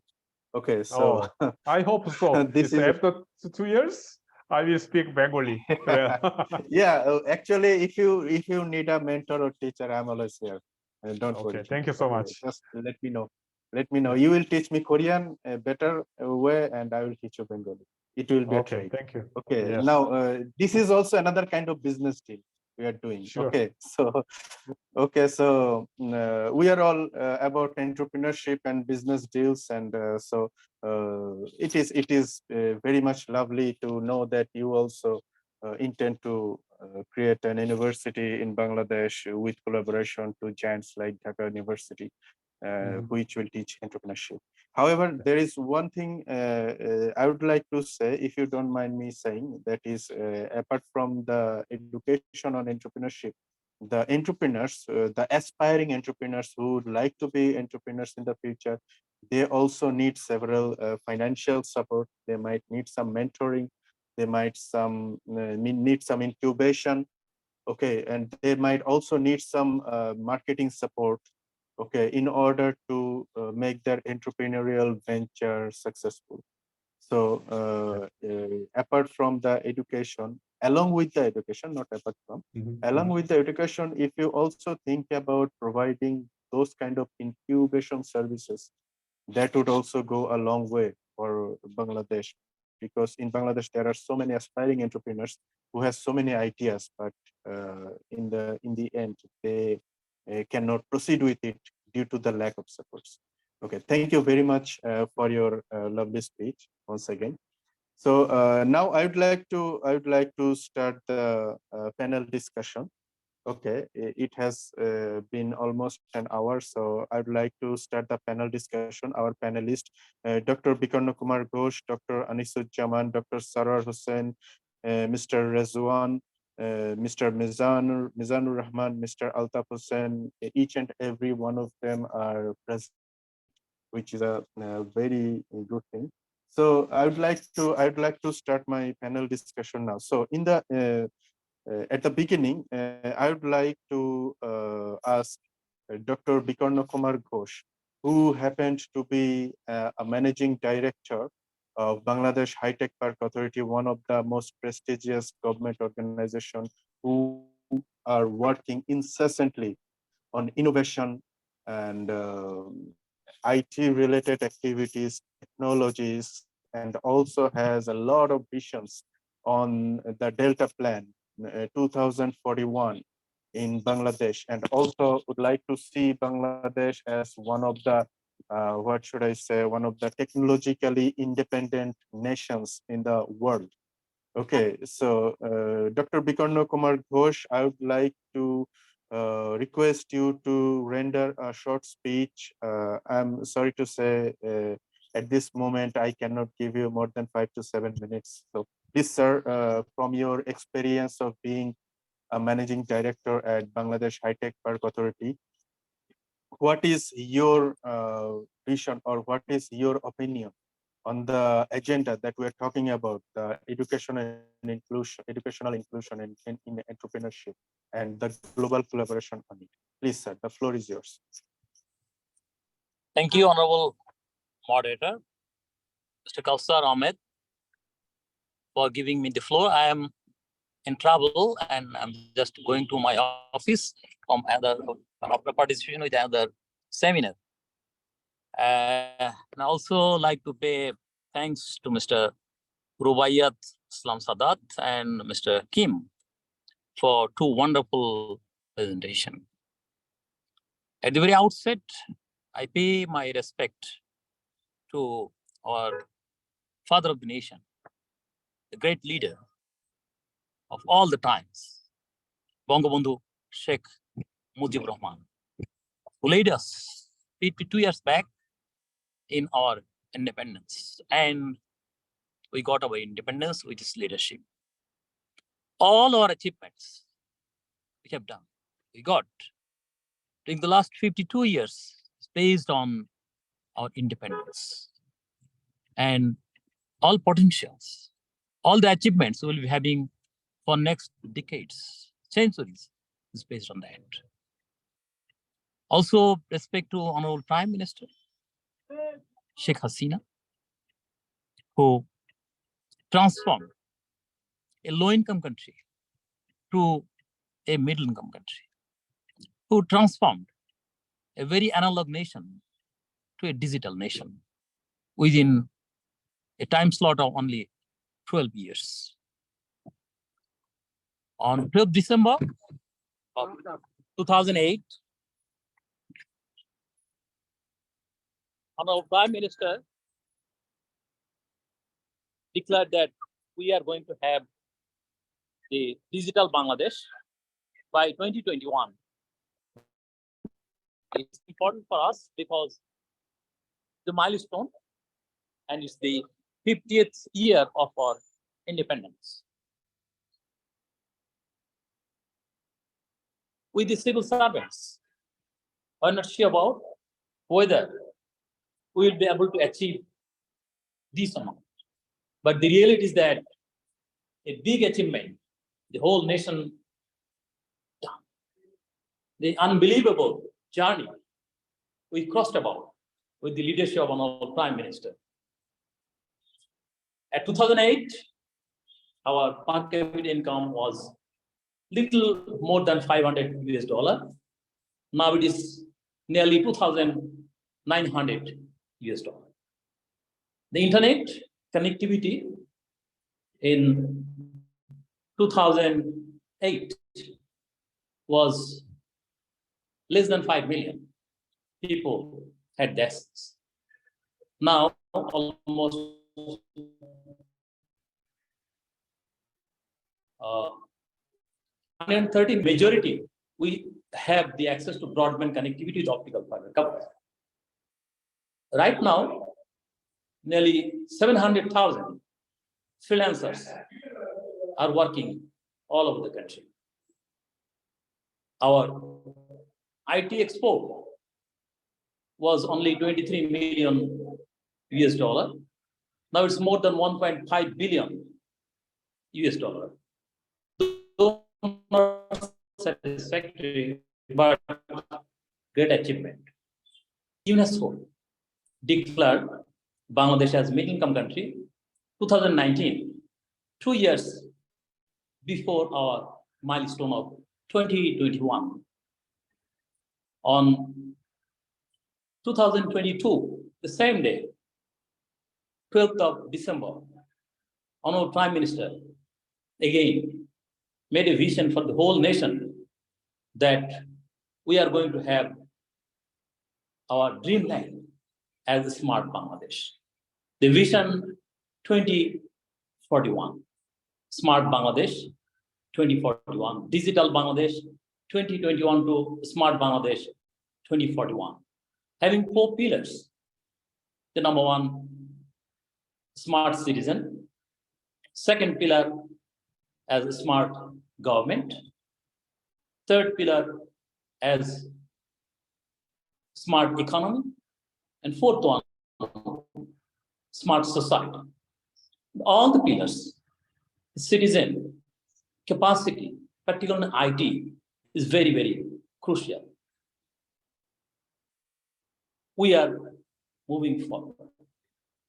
Okay, so Oh, I hope so. this It's is after 2 years, I will speak Bengali. Yeah. yeah. Actually, if you need a mentor or teacher, I'm always here. Don't Okay, worry. thank you so Okay, much. just let me know. Let me know. Yeah. You will teach me Korean a better way, and I will teach you Bengali. It will be a Okay, trade. thank you. Okay. Yes. Now, this is also another kind of business deal we are doing. Sure. Okay. So, okay. So we are all about entrepreneurship and business deals, and it is very much lovely to know that you also intend to create an university in Bangladesh with collaboration to giants like Dhaka University, which will teach entrepreneurship. However, there is one thing I would like to say, if you don't mind me saying, that is, apart from the education on entrepreneurship, the entrepreneurs, the aspiring entrepreneurs who would like to be entrepreneurs in the future, they also need several financial support. They might need some mentoring. They might need some incubation. Okay, and they might also need some marketing support. Okay, in order to make their entrepreneurial venture successful. So apart from the education, along with the education, not apart from, along with the education, if you also think about providing those kind of incubation services, that would also go a long way for Bangladesh, because in Bangladesh there are so many aspiring entrepreneurs who have so many ideas, but in the end they cannot proceed with it due to the lack of supports. Okay, thank you very much for your lovely speech once again. So now I would like to start the panel discussion. Okay, it has been almost an hour, so I'd like to start the panel discussion. Our panelists, Dr. Bikarna Kumar Ghosh, Dr. Anisuzzaman, Dr. Sarwar Hossain, Mr. Rejoan, Mr. Mizanur Rahman, Mr. Altaf Hussain, each and every one of them are present, which is a very good thing. So I would like to start my panel discussion now. So in the at the beginning, I would like to ask Dr. Bikarna Kumar Ghosh, who happened to be a managing director of Bangladesh Hightech Park Authority, one of the most prestigious government organizations who are working incessantly on innovation and IT-related activities, technologies, and also has a lot of visions on the Delta Plan 2041 in Bangladesh, and also would like to see Bangladesh as one of the, what should I say, one of the technologically independent nations in the world. Okay, so Dr. Bikarna Kumar Ghosh, I would like to request you to render a short speech. I'm sorry to say, at this moment, I cannot give you more than 5 to 7 minutes. So please, sir, from your experience of being a managing director at Bangladesh Hightech Park Authority, what is your vision, or what is your opinion on the agenda that we're talking about, the educational inclusion in entrepreneurship and the global collaboration on it? Please, sir, the floor is yours. Thank you, Honorable Moderator, Mr. Kaosar Ahmed, for giving me the floor. I am in travel and I'm just going to my office from after participation with another seminar. And I also like to pay thanks to Mr. Rubaiyet Sadat and Mr. Kim for two wonderful presentations. At the very outset, I pay my respect to our father of the nation, the great leader of all the times, Bangabandhu Sheikh Mujibur Rahman, who led us 52 years back in our independence. And we got our independence with his leadership. All our achievements we have done, we got during the last 52 years based on our independence. And all potentials, all the achievements we will be having for next decades, centuries, is based on that. Also, respect to Honorable Prime Minister Sheikh Hasina, who transformed a low-income country to a middle-income country, who transformed a very analog nation to a digital nation within a time slot of only 12 years. On 12th December of 2008, Honorable Prime Minister declared that we are going to have the digital Bangladesh by 2021. It's important for us because the milestone, and it's the 50th year of our independence. With the civil servants, we're not sure about whether we will be able to achieve this amount. But the reality is that a big achievement, the whole nation, the unbelievable journey we crossed about with the leadership of our Prime Minister. At 2008, our per capita income was little more than $500 US. Now it is nearly 2,900 US. The internet connectivity in 2008 was less than 5 million people had access. Now almost 130 majority, we have the access to broadband connectivity with optical fiber coverage. Right now, nearly 700,000 freelancers are working all over the country. Our IT export was only 23 million US dollar. Now it's more than 1.5 billion US dollar. Though not satisfactory, but great achievement. UNESCO declared Bangladesh as middle-income country 2019, 2 years before our milestone of 2021. On 2022, the same day, 12th of December, Honorable Prime Minister again made a vision for the whole nation that we are going to have our dreamland as a smart Bangladesh. The vision 2041, smart Bangladesh 2041, digital Bangladesh 2021 to smart Bangladesh 2041. Having 4 pillars. The number one, smart citizen. Second pillar as a smart government. Third pillar as smart economy. And fourth one, smart society. All the pillars, citizen, capacity, particularly IT, is very, very crucial. We are moving forward.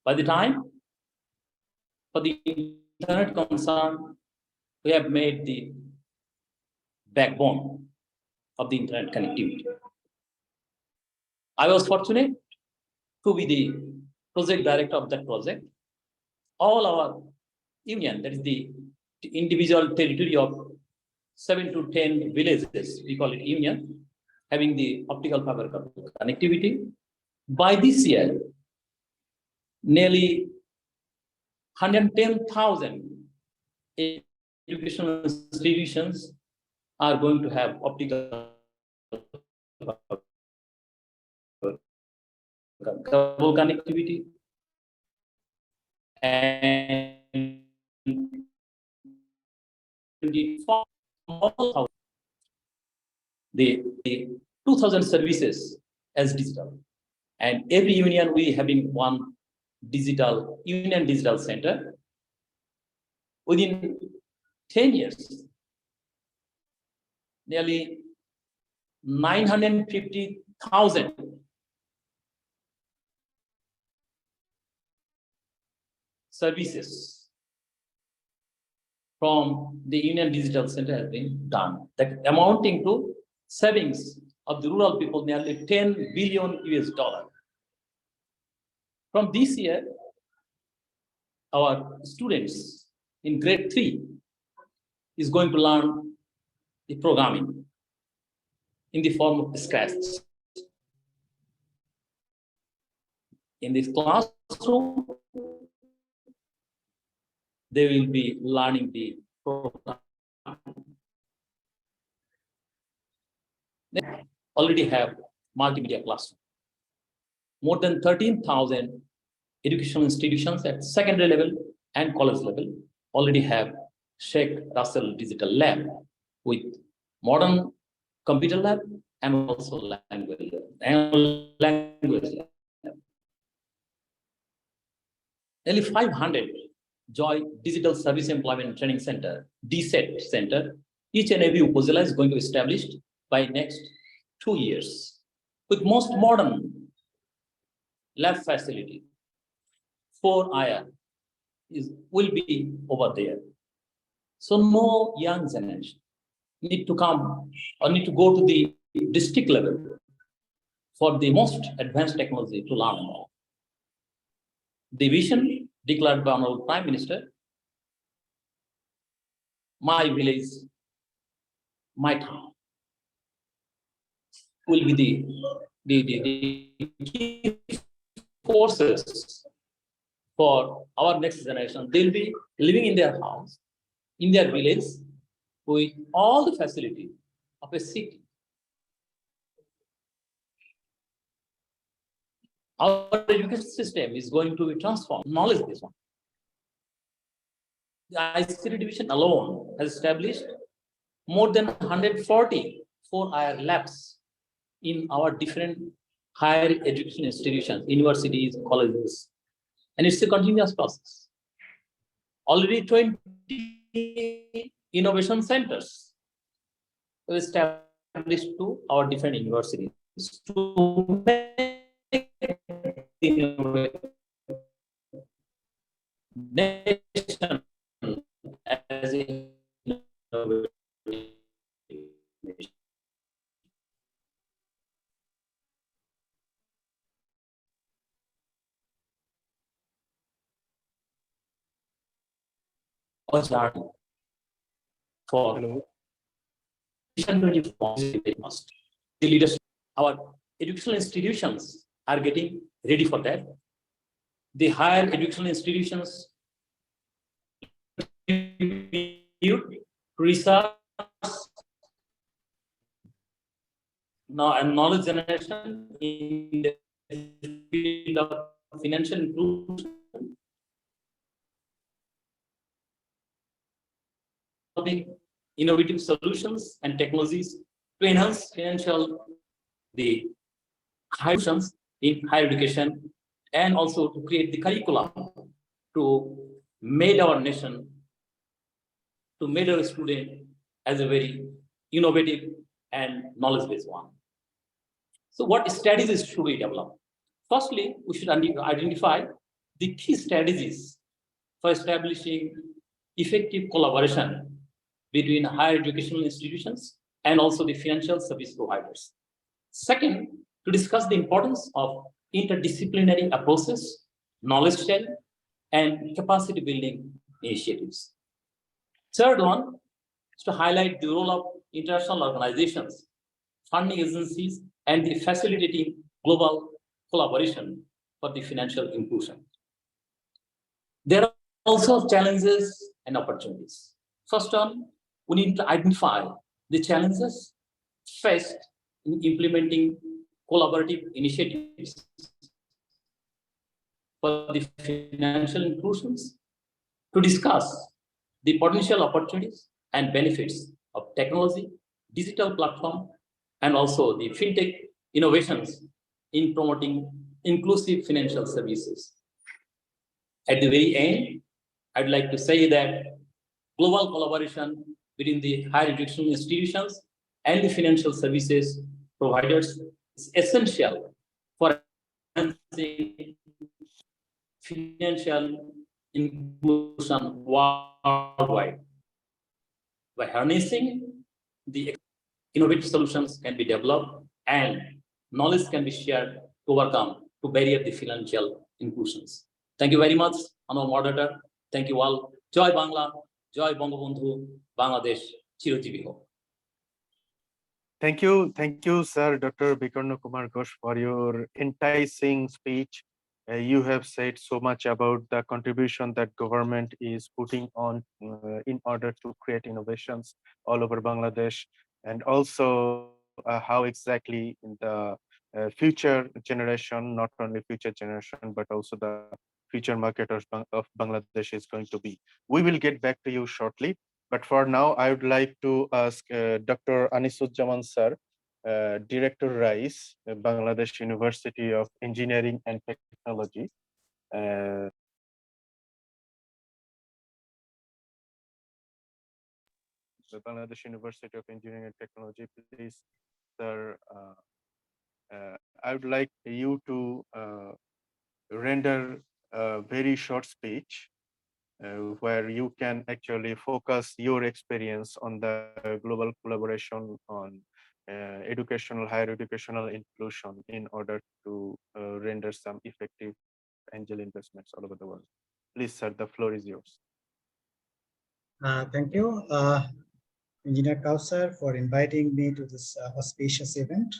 By the time, for the internet concern, we have made the backbone of the internet connectivity. I was fortunate to be the project director of that project. All our union, that is the individual territory of 7 to 10 villages, we call it union, having the optical fiber connectivity. By this year, nearly 110,000 educational institutions are going to have optical connectivity, and the 2,000 services as digital. And every union, we having one digital union digital center. Within 10 years, nearly 950,000 services from the Union Digital Center has been done, that amounting to savings of the rural people nearly 10 billion US dollar. From this year, our students in grade 3 is going to learn the programming in the form of Scratch. In this classroom, they will be learning the program. They already have multimedia classroom. More than 13,000 educational institutions at secondary level and college level already have Sheikh Russell Digital Lab with modern computer lab and also language lab. Nearly 500 Joy Digital Service Employment Training Center, DSET Center, each and every Upazila is going to be established by next 2 years with most modern lab facility. 4 IR will be over there. So no young generation need to come or need to go to the district level for the most advanced technology to learn more. The vision declared by Honorable Prime Minister, my village, my town, will be the key forces for our next generation. They'll be living in their house, in their village, with all the facility of a city. Our education system is going to be transformed, knowledge-based one. The ICT division alone has established more than 140 4IR labs in our different higher education institutions, universities, colleges, and it's a continuous process. Already 20 innovation centers were established to our different universities to make the nation as a for the leadership. Our educational institutions are getting ready for that. The higher educational institutions research now and knowledge generation in the field of financial inclusion, innovative solutions and technologies to enhance the higher functions in higher education, and also to create the curriculum to make our nation, to make our student as a very innovative and knowledge-based one. So what strategies should we develop? Firstly, we should identify the key strategies for establishing effective collaboration between higher educational institutions and also the financial service providers. Second, to discuss the importance of interdisciplinary approaches, knowledge sharing, and capacity building initiatives. Third one is to highlight the role of international organizations, funding agencies, and the facilitating global collaboration for the financial inclusion. There are also challenges and opportunities. First one, we need to identify the challenges faced in implementing collaborative initiatives for the financial inclusions, to discuss the potential opportunities and benefits of technology, digital platform, and also the fintech innovations in promoting inclusive financial services. At the very end, I'd like to say that global collaboration between the higher educational institutions and the financial services providers is essential for enhancing financial inclusion worldwide. By harnessing the innovative solutions can be developed and knowledge can be shared to barrier the financial inclusions. Thank you very much, Honorable Moderator. Thank you all. Joy Bangla, Joy Bangabandhu, Bangladesh, Chirojibi ho. Thank you, sir, Dr. Bikarna Kumar Ghosh, for your enticing speech. You have said so much about the contribution that government is putting on in order to create innovations all over Bangladesh, and also how exactly in the future generation, not only future generation, but also the future market of Bangladesh is going to be. We will get back to you shortly. But for now, I would like to ask Dr. Anisuzzaman sir, Director Rais, Bangladesh University of Engineering and Technology. The Bangladesh University of Engineering and Technology, please, sir. I would like you to render a very short speech where you can actually focus your experience on the global collaboration on higher educational inclusion in order to render some effective angel investments all over the world. Please, sir, the floor is yours. Thank you, Engineer Kaosar, for inviting me to this auspicious event.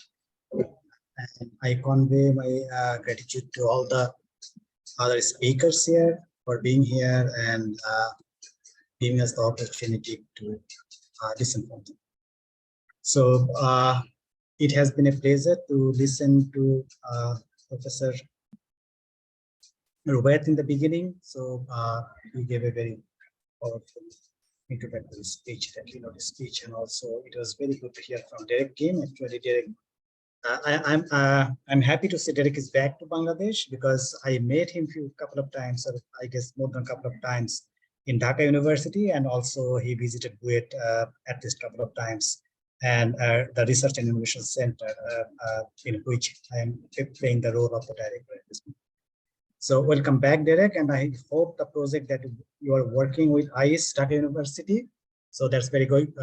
And I convey my gratitude to all the other speakers here for being here and giving us the opportunity to listen from them. So it has been a pleasure to listen to Professor Rubaiyet in the beginning. So he gave a very powerful introductory speech, that keynote speech, and also it was very good to hear from Darek came. Actually, Darek, I'm happy to say Darek is back to Bangladesh, because I met him couple of times, or I guess more than a couple of times, in Dhaka University, and also he visited BUET at least couple of times, and the Research and Innovation Center, in which I am playing the role of the director at this moment. So welcome back, Darek, and I hope the project that you are working with ICE Dhaka University, so that's very good.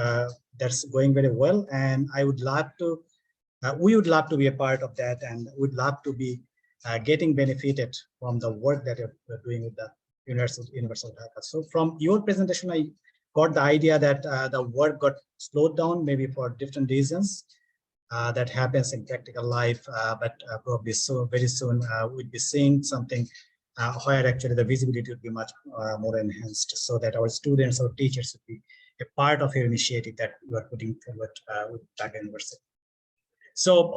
That's going very well, and I would love to. We would love to be a part of that, and would love to be getting benefited from the work that you're doing with the Universal Dhaka. So from your presentation, I got the idea that the work got slowed down, maybe for different reasons. That happens in practical life, but probably very soon we'll be seeing something where actually the visibility would be much more enhanced, so that our students or teachers would be a part of your initiative that you are putting forward with Dhaka University. So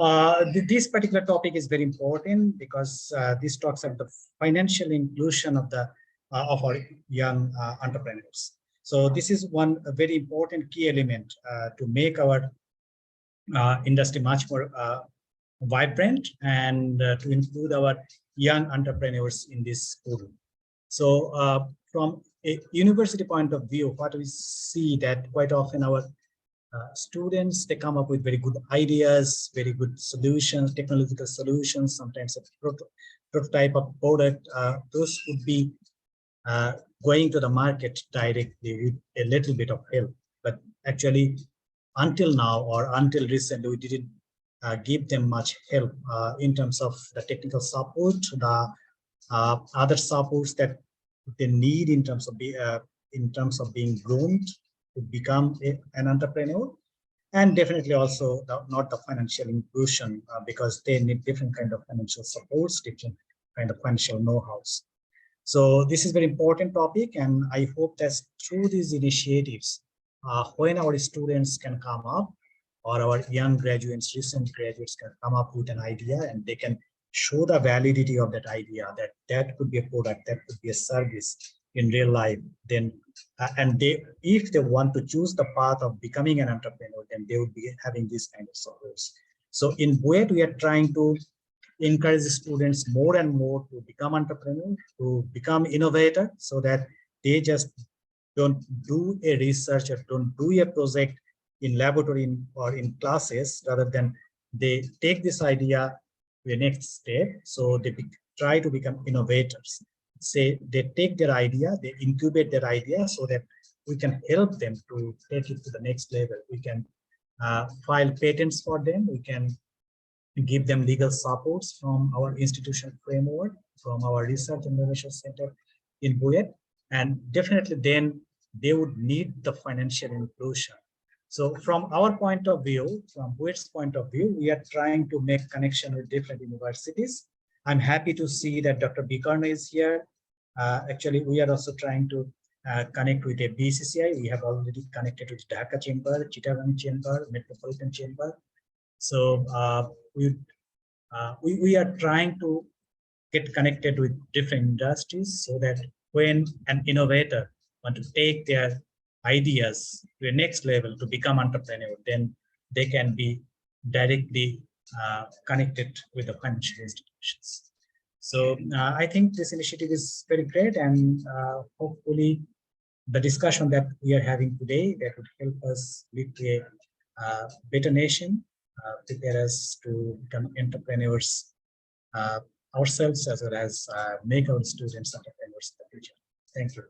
this particular topic is very important, because this talks about the financial inclusion of the of our young entrepreneurs. So this is one very important key element to make our industry much more vibrant, and to include our young entrepreneurs in this forum. So from a university point of view, what we see that quite often our students, they come up with very good ideas, very good solutions, technological solutions, sometimes a prototype of product. Those would be going to the market directly with a little bit of help. But actually, until now or until recently, we didn't give them much help in terms of the technical support, the other supports that they need in terms of being groomed to become an entrepreneur, and definitely also not the financial inclusion, because they need different kind of financial supports, different kind of financial know-hows. So this is very important topic, and I hope that through these initiatives, when our students can come up, or our young graduates, recent graduates can come up with an idea, and they can show the validity of that idea, that could be a product, that could be a service, in real life, then and if they want to choose the path of becoming an entrepreneur, then they would be having these kind of supports. So in BUET, we are trying to encourage students more and more to become entrepreneurs, to become innovator, so that they just don't do a research or don't do a project in laboratory or in classes, rather than they take this idea to the next step. So they try to become innovators. Say they take their idea, they incubate their idea, so that we can help them to take it to the next level. We can file patents for them. We can give them legal supports from our institutional framework, from our research and innovation center in BUET, and definitely then they would need the financial inclusion. So from our point of view, from BUET's point of view, we are trying to make connection with different universities. I'm happy to see that Dr. Bikarna is here. Actually, we are also trying to connect with a BCCI. We have already connected with Dhaka Chamber, Chittagong Chamber, Metropolitan Chamber. So we are trying to get connected with different industries, so that when an innovator want to take their ideas to the next level to become entrepreneur, then they can be directly connected with the financial institutions. So I think this initiative is very great, and hopefully the discussion that we are having today, that would help us lead to a better nation, prepare us to become entrepreneurs ourselves, as well as make our students entrepreneurs in the future. Thank you.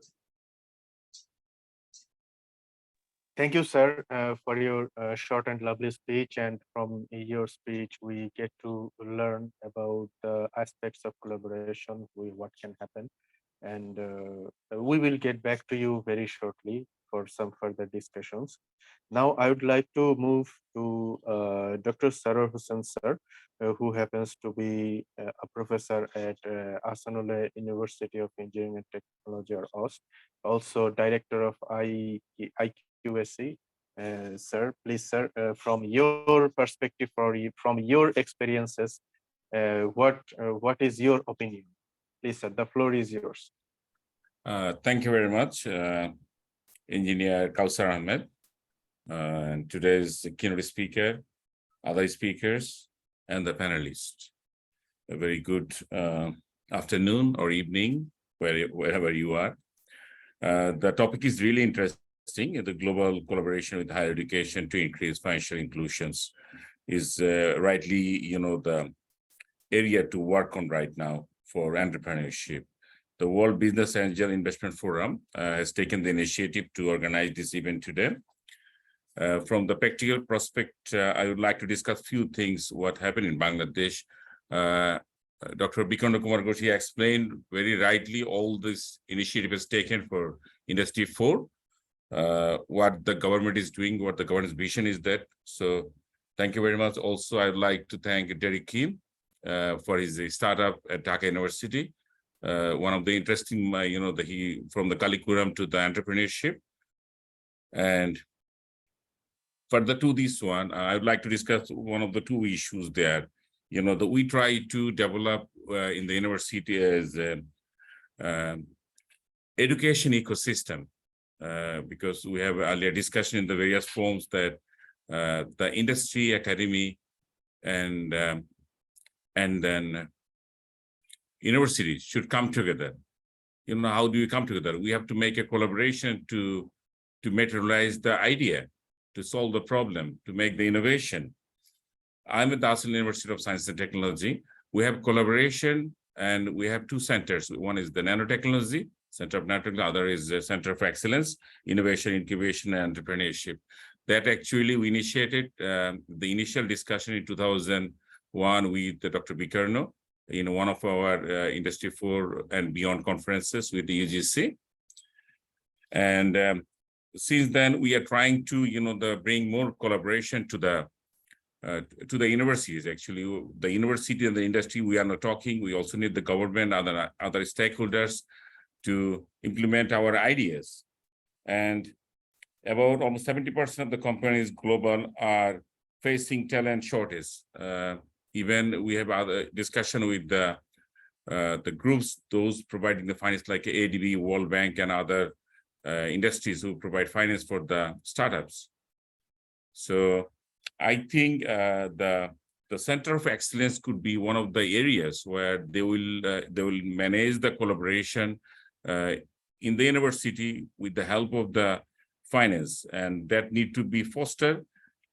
Thank you, sir, for your short and lovely speech. And from your speech, we get to learn about the aspects of collaboration, what can happen. And we will get back to you very shortly for some further discussions. Now, I would like to move to Dr. Sarwar Hossain, sir, who happens to be a professor at Ahsanullah University of Engineering and Technology, or AUST, also director of IQAC. Sir, please, sir, from your perspective, from your experiences, what is your opinion? Please, sir, the floor is yours. Thank you very much, Engineer Kaosar Ahmed, and today's keynote speaker, other speakers, and the panelists. A very good afternoon or evening, wherever you are. The topic is really interesting. The global collaboration with higher education to increase financial inclusions is rightly, the area to work on right now for entrepreneurship. The World Business Angel Investment Forum has taken the initiative to organize this event today. From the practical prospect, I would like to discuss a few things, what happened in Bangladesh. Dr. Bikarna Kumar Ghosh explained very rightly all this initiative is taken for Industry 4, what the government is doing, what the government's vision is that. So thank you very much. Also, I would like to thank Darek for his startup at Dhaka University. One of the interesting, from the curriculum to the entrepreneurship. And further to this one, I would like to discuss one of the two issues there. That we try to develop in the university as education ecosystem, because we have earlier discussion in the various forms that the industry, academy, and then universities should come together. How do we come together? We have to make a collaboration to materialize the idea, to solve the problem, to make the innovation. I'm at the Ahsanullah University of Science and Technology. We have collaboration, and we have two centers. One is the Nanotechnology, Center of Nanotechnology, other is the Center of Excellence, Innovation, Incubation, and Entrepreneurship. That actually we initiated the initial discussion in 2001 with Dr. Bikarna in one of our Industry 4 and beyond conferences with the UGC. And since then, we are trying to, bring more collaboration to the universities. Actually, the university and the industry, we are not talking. We also need the government, other stakeholders to implement our ideas. And about almost 70% of the companies global are facing talent shortage. Even we have other discussion with the the groups, those providing the finance like ADB, World Bank, and other industries who provide finance for the startups. So I think the Center of Excellence could be one of the areas where they will manage the collaboration in the university with the help of the finance, and that need to be fostered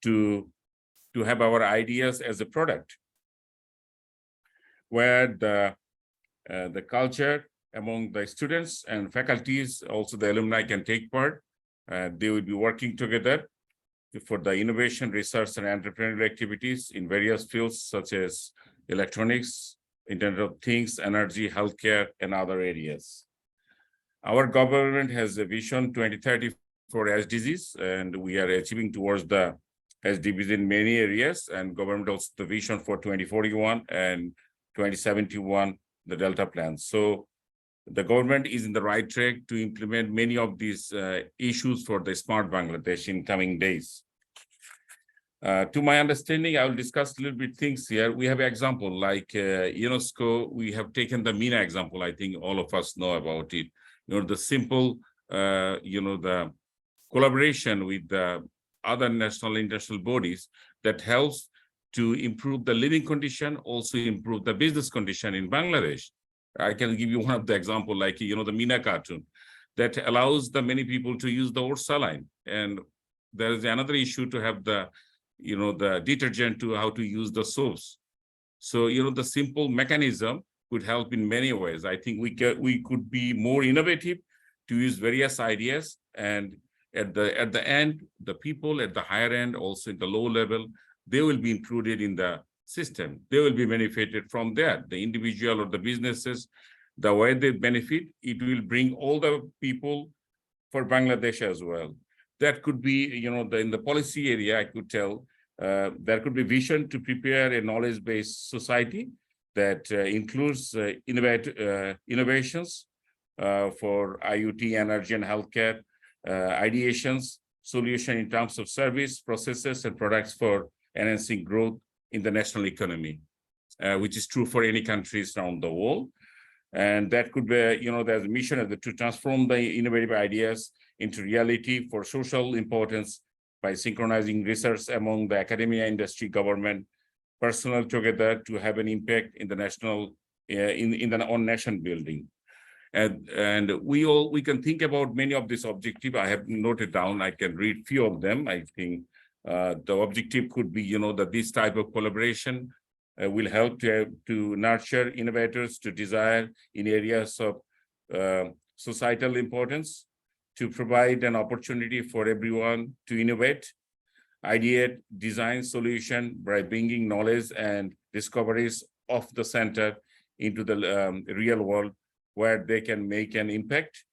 to have our ideas as a product, where the culture among the students and faculties, also the alumni, can take part. They will be working together for the innovation, research, and entrepreneurial activities in various fields such as electronics, Internet of Things, energy, healthcare, and other areas. Our government has a vision 2030 for SDGs, and we are achieving towards the SDGs in many areas, and government also the vision for 2041 and 2071, the Delta Plan. So the government is in the right track to implement many of these issues for the smart Bangladesh in coming days. To my understanding, I will discuss a little bit things here. We have example like UNESCO. We have taken the MENA example. I think all of us know about it. The simple, the collaboration with the other national international bodies that helps to improve the living condition, also improve the business condition in Bangladesh. I can give you one of the example, like, the MENA cartoon that allows the many people to use the word saline. And there is another issue to have the, the detergent to how to use the soaps. So, the simple mechanism could help in many ways. I think we could be more innovative to use various ideas, and at the end, the people at the higher end, also in the low level, they will be included in the system. They will be benefited from that. The individual or the businesses, the way they benefit, it will bring all the people for Bangladesh as well. That could be, in the policy area, I could tell, there could be vision to prepare a knowledge-based society that includes innovations for IoT, energy, and healthcare, ideations, solution in terms of service, processes, and products for enhancing growth in the national economy, which is true for any countries around the world. And that could be, there's a mission to transform the innovative ideas into reality for social importance by synchronizing research among the academia, industry, government, personnel together to have an impact in the national, on nation building. And we can think about many of these objectives. I have noted down, I can read few of them. I think the objective could be, that this type of collaboration will help to nurture innovators to desire in areas of societal importance, to provide an opportunity for everyone to innovate, ideate, design solution by bringing knowledge and discoveries of the center into the real world, where they can make an impact,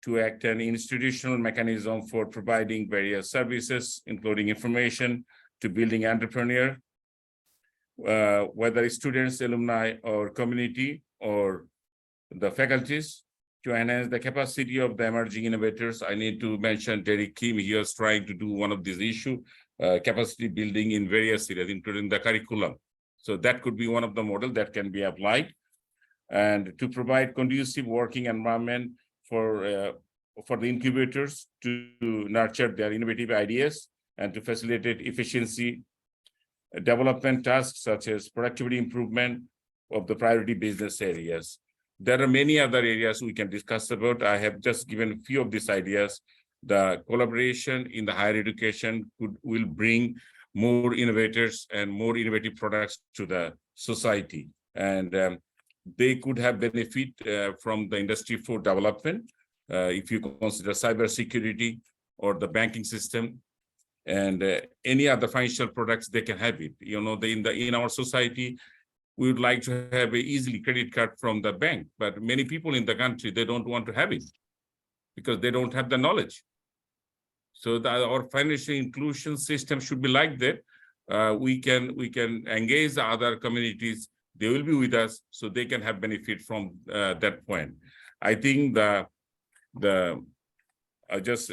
to act an institutional mechanism for providing various services, including information to building entrepreneur, whether students, alumni, or community, or the faculties, to enhance the capacity of the emerging innovators. I need to mention Darek Kim. He was trying to do one of these issues, capacity building in various areas, including the curriculum. So that could be one of the models that can be applied, and to provide conducive working environment for the incubators to nurture their innovative ideas and to facilitate efficiency development tasks such as productivity improvement of the priority business areas. There are many other areas we can discuss about. I have just given a few of these ideas. The collaboration in the higher education will bring more innovators and more innovative products to the society. And they could have benefit from the industry for development. If you consider cybersecurity or the banking system and any other financial products, they can have it. In our society, we would like to have an easily credit card from the bank, but many people in the country, they don't want to have it because they don't have the knowledge. So our financial inclusion system should be like that. We can engage the other communities. They will be with us, so they can have benefit from that point. I think I just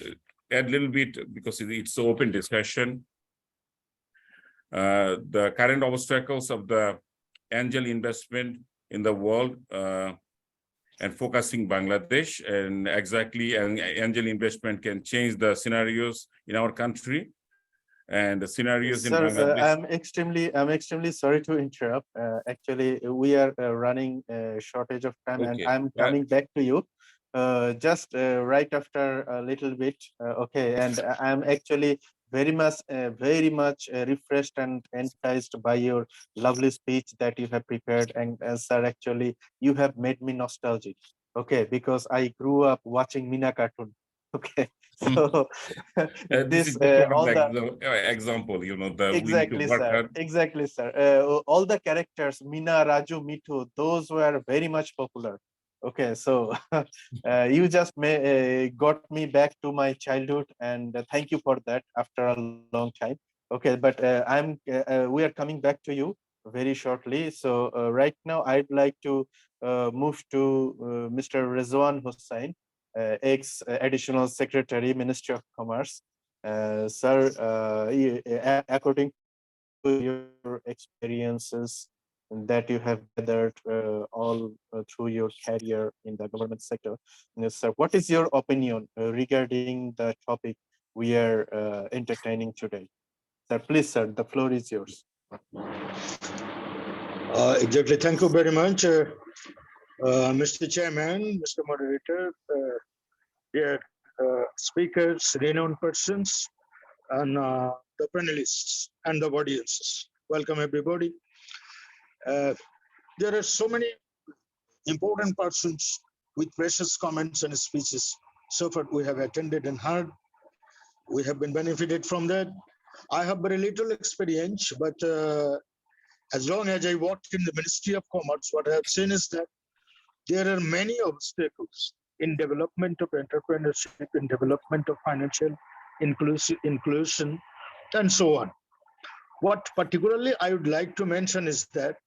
add a little bit because it's an open discussion. The current obstacles of the angel investment in the world and focusing Bangladesh, and exactly, and angel investment can change the scenarios in our country and the scenarios in Sir, Bangladesh. I'm extremely sorry to interrupt. Actually, we are running a shortage of time, and Okay. I'm coming back to you just right after a little bit. Okay, and I'm actually very much refreshed and enticed by your lovely speech that you have prepared, and sir, actually, you have made me nostalgic. Okay, because I grew up watching Mina cartoon. Okay, so This is this just one all the example, you know, we need to exactly, work sir. hard. Exactly, sir. All the characters, Mina, Raju, Mithu, those were very much popular. Okay, so you just got me back to my childhood, and thank you for that after a long time. Okay, but we are coming back to you very shortly. So right now, I'd like to move to Mr. Rejoan Hossain, ex-additional secretary, Ministry of Commerce. Sir, according to your experiences that you have gathered all through your career in the government sector, sir, what is your opinion regarding the topic we are entertaining today? Sir, please, sir, the floor is yours. Exactly. Thank you very much, Mr. Chairman, Mr. Moderator, dear speakers, renowned persons, and the panelists and the audiences. Welcome, everybody. There are so many important persons with precious comments and speeches. So far, we have attended and heard. We have been benefited from that. I have very little experience, but as long as I worked in the Ministry of Commerce, what I have seen is that there are many obstacles in development of entrepreneurship, in development of financial inclusion, and so on. What particularly I would like to mention is that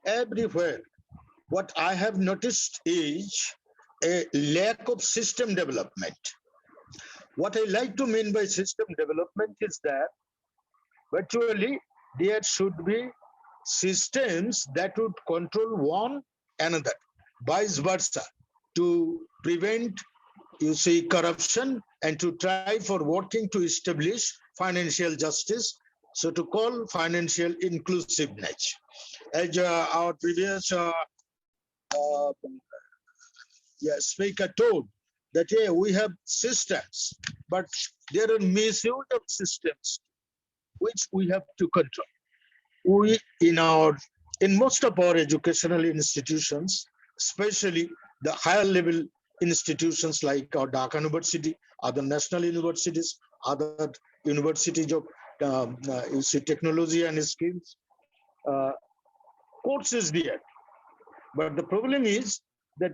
everywhere, what I have noticed is a lack of system development. What I like to mean by system development is that virtually there should be systems that would control one another, vice versa, to prevent, you see, corruption and to try for working to establish financial justice, so to call financial inclusiveness. As our previous speaker told, that we have systems, but there are misuse of systems which we have to control. We in most of our educational institutions, especially the higher level institutions like our Dhaka University, other national universities, other universities of you see, technology and skills, courses there. But the problem is that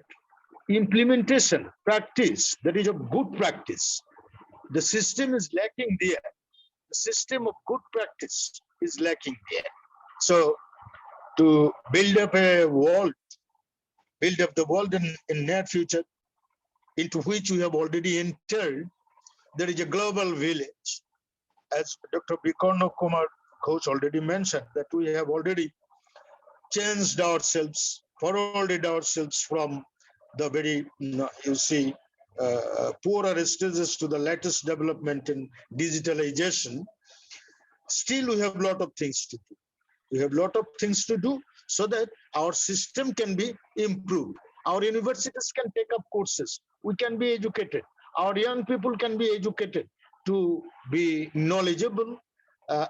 implementation, practice, that is of good practice, the system is lacking there. The system of good practice is lacking there. So to build up a world, build up the world in near future, into which we have already entered, there is a global village. As Dr. Bikarna Kumar Ghosh already mentioned, that we have already changed ourselves, forwarded ourselves from the very, you see, poorer stages to the latest development in digitalization. Still, we have a lot of things to do. We have a lot of things to do so that our system can be improved. Our universities can take up courses. We can be educated. Our young people can be educated to be knowledgeable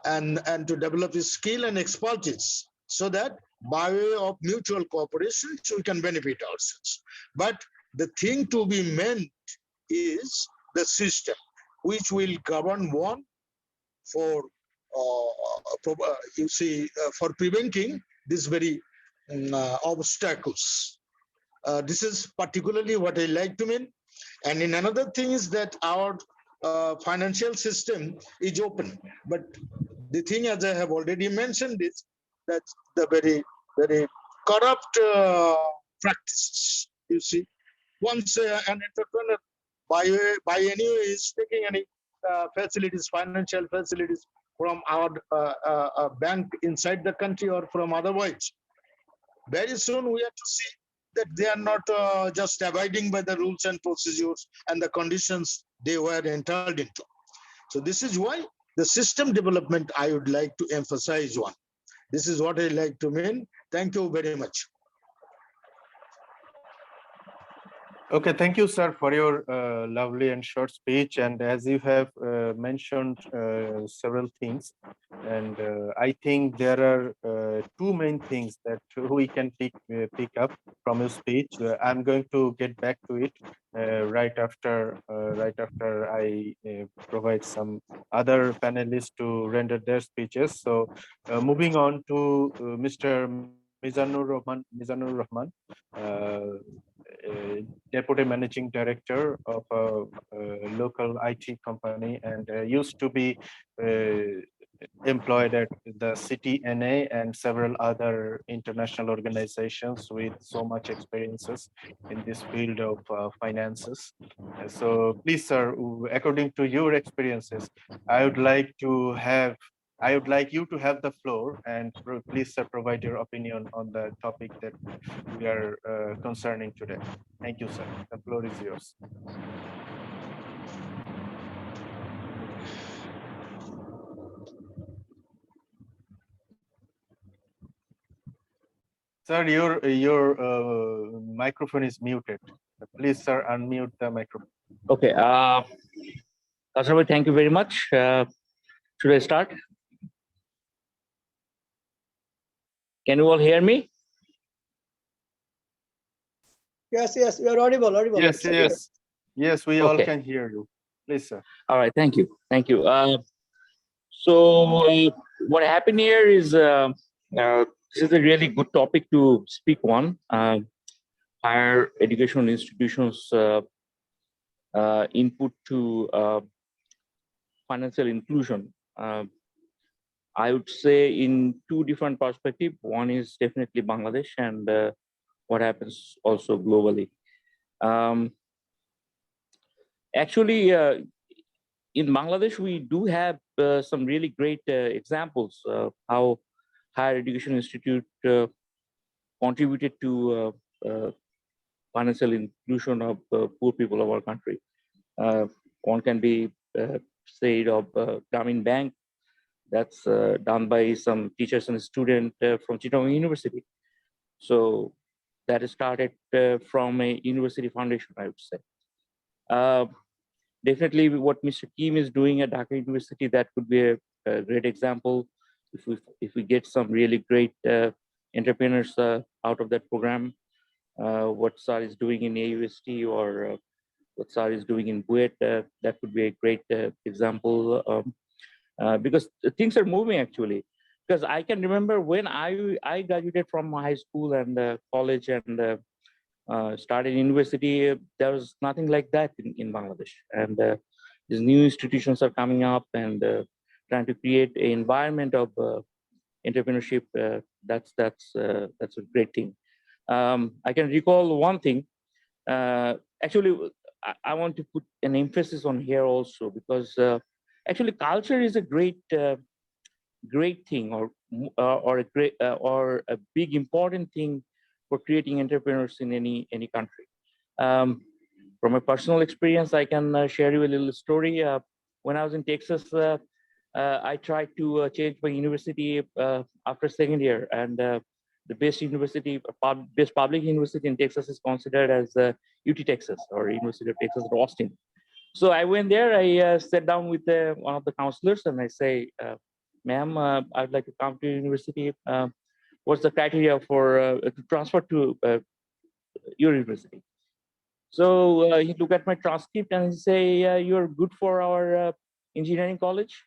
and to develop a skill and expertise, so that by way of mutual cooperation, we can benefit ourselves. But the thing to be meant is the system, which will govern one for you see, for preventing these very obstacles. This is particularly what I like to mean. And in another thing is that our financial system is open. But the thing, as I have already mentioned, is that the very, very corrupt practices. You see, once an entrepreneur by any way is taking any facilities, financial facilities from our bank inside the country or from otherwise, Very soon we have to see that they are not just abiding by the rules and procedures and the conditions they were entitled into. So this is why the system development I would like to emphasize on. This is what I like to mean. Thank you very much. Okay, thank you, sir, for your lovely and short speech. And as you have mentioned several things, and I think there are two main things that we can pick up from your speech. I'm going to get back to it right after I provide some other panelists to render their speeches. So moving on to Mr. Mizanur Rahman. Deputy Managing Director of a local IT company, and used to be employed at the CTNA and several other international organizations with so much experiences in this field of finances. So please, sir, according to your experiences, I would like you to have the floor, and please, sir, provide your opinion on the topic that we are concerning today. Thank you, sir. The floor is yours. Sir, your microphone is muted. Please, sir, unmute the microphone. Okay. Kaosar, thank you very much. Should I start? Can you all hear me? Yes, you are audible. Yes, we all can hear you. Please, sir. All right, thank you. So what happened here is this is a really good topic to speak on. Higher education institutions input to financial inclusion. I would say in two different perspectives. One is definitely Bangladesh, and what happens also globally. Actually, in Bangladesh, we do have some really great examples of how higher education institute contributed to financial inclusion of poor people of our country. One can be said of Grameen Bank, that's done by some teachers and students from Chittagong University. So that is started from a university foundation, I would say. Definitely what Mr. Kim is doing at Dhaka University, that could be a great example. If we get some really great entrepreneurs out of that program, what SAR is doing in AUST or what SAR is doing in BUET, that could be a great example. Because things are moving actually. Because I can remember when I graduated from high school and college and started university, there was nothing like that in Bangladesh. And these new institutions are coming up and trying to create an environment of entrepreneurship. That's a great thing. I can recall one thing. Actually, I want to put an emphasis on here also, because actually culture is a great thing, or a big important thing for creating entrepreneurs in any country. From a personal experience, I can share you a little story. When I was in Texas, I tried to change my university after second year, and the best public university in Texas is considered as UT Texas, or University of Texas at Austin. So I went there. I sat down with one of the counselors, and I say, "Ma'am, I'd like to come to university. What's the criteria for to transfer to your university?" So he looked at my transcript and he say, "You're good for our engineering college.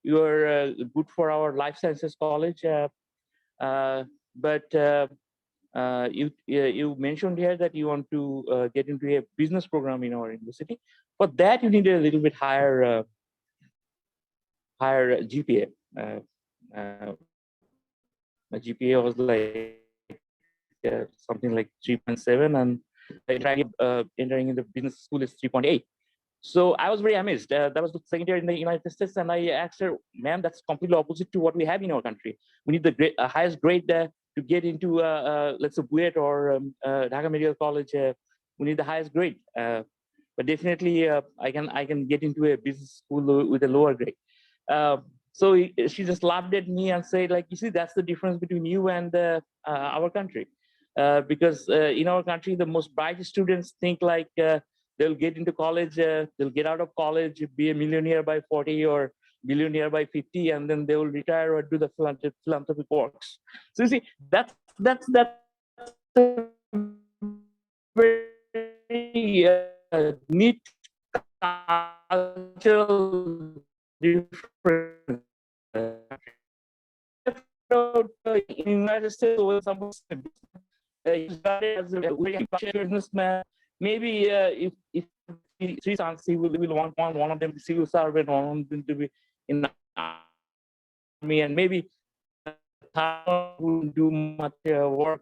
You're good for our life sciences college. But you mentioned here that you want to get into a business program in our university. For that, you need a little bit higher GPA." My GPA was like something like 3.7, and entering in the business school is 3.8. So I was very amazed. That was the second year in the United States, and I asked her, "Ma'am, that's completely opposite to what we have in our country. We need the highest grade to get into let's say BUET or Dhaka Medical College, we need the highest grade. But definitely I can get into a business school with a lower grade. So she just laughed at me and said, like, you see, that's the difference between you and our country. Because in our country, the most bright students think like they'll get into college, they'll get out of college, be a millionaire by 40 or billionaire by 50, and then they will retire or do the philanthropic works. So you see, that's a very neat cultural difference. In the United States, when someone started as a businessman, maybe if three sons, he will want one of them to civil servant, one of them to be in the army, and maybe will do much work.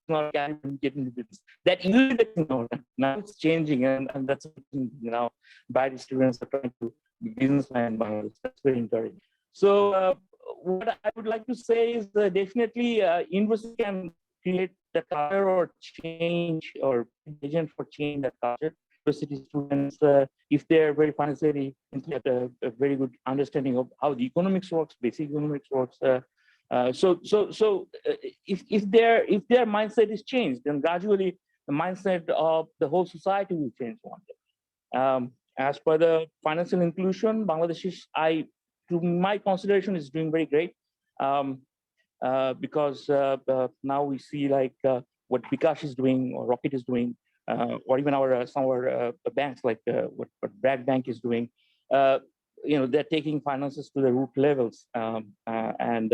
Not get into business. That usually, now it's changing, and that's bright students are trying to be businessmen in Bangladesh. That's very encouraging. So what I would like to say is definitely university can create the culture or change or agent for change that culture. University students, if they're very financially, have a very good understanding of how the economics works, basic economics works. So if their mindset is changed, then gradually the mindset of the whole society will change one day. As per the financial inclusion, Bangladesh, to my consideration, is doing very great, because now we see like what Bikash is doing or Rocket is doing, or even some of our banks like what Bragg Bank is doing. They're taking finances to the root levels, and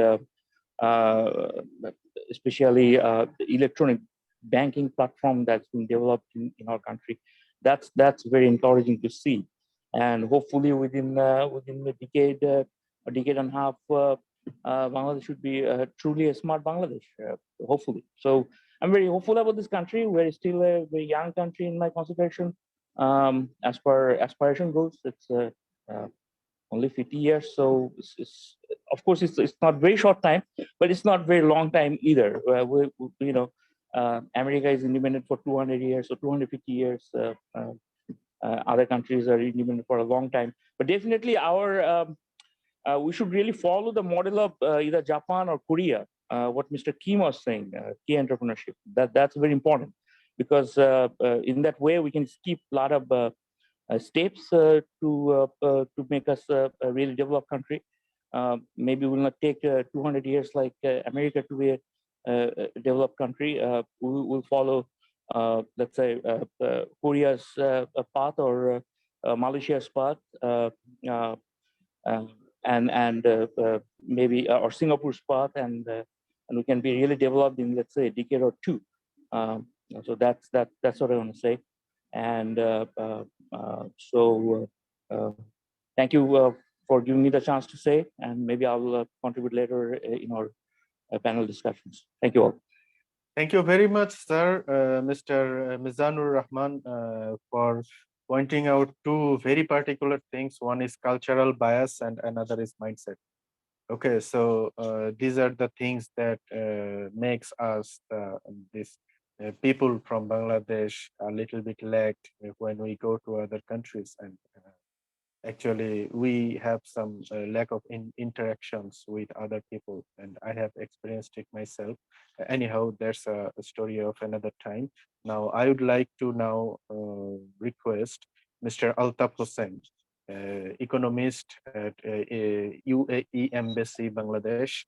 especially the electronic banking platform that's been developed in our country. That's very encouraging to see, and hopefully within a decade and a half, Bangladesh should be truly a smart Bangladesh. Hopefully, so I'm very hopeful about this country. We're still a very young country in my consideration. As per aspiration goes, it's only 50 years, so of course it's not very short time, but it's not very long time either. America is independent for 200 years or 250 years. Other countries are independent for a long time, but definitely we should really follow the model of either Japan or Korea. What Mr. Kim was saying, key entrepreneurship. That's very important, because in that way we can skip a lot of steps to make us a really developed country. Maybe we'll not take 200 years like America to be a developed country. We'll follow, let's say, Korea's path or Malaysia's path, and maybe or Singapore's path, and we can be really developed in, let's say, a decade or two. So that's what I want to say. And thank you for giving me the chance to say, and maybe I'll contribute later in our panel discussions. Thank you all. Thank you very much, sir, Mr. Mizanur Rahman, for pointing out two very particular things. One is cultural bias and another is mindset. Okay, so these are the things that makes us people from Bangladesh a little bit lagged when we go to other countries, and actually we have some lack of interactions with other people, and I have experienced it myself. Anyhow, there's a story of another time. Now I would like to request Mr. Altaf Hossain, economist at UAE Embassy, Bangladesh.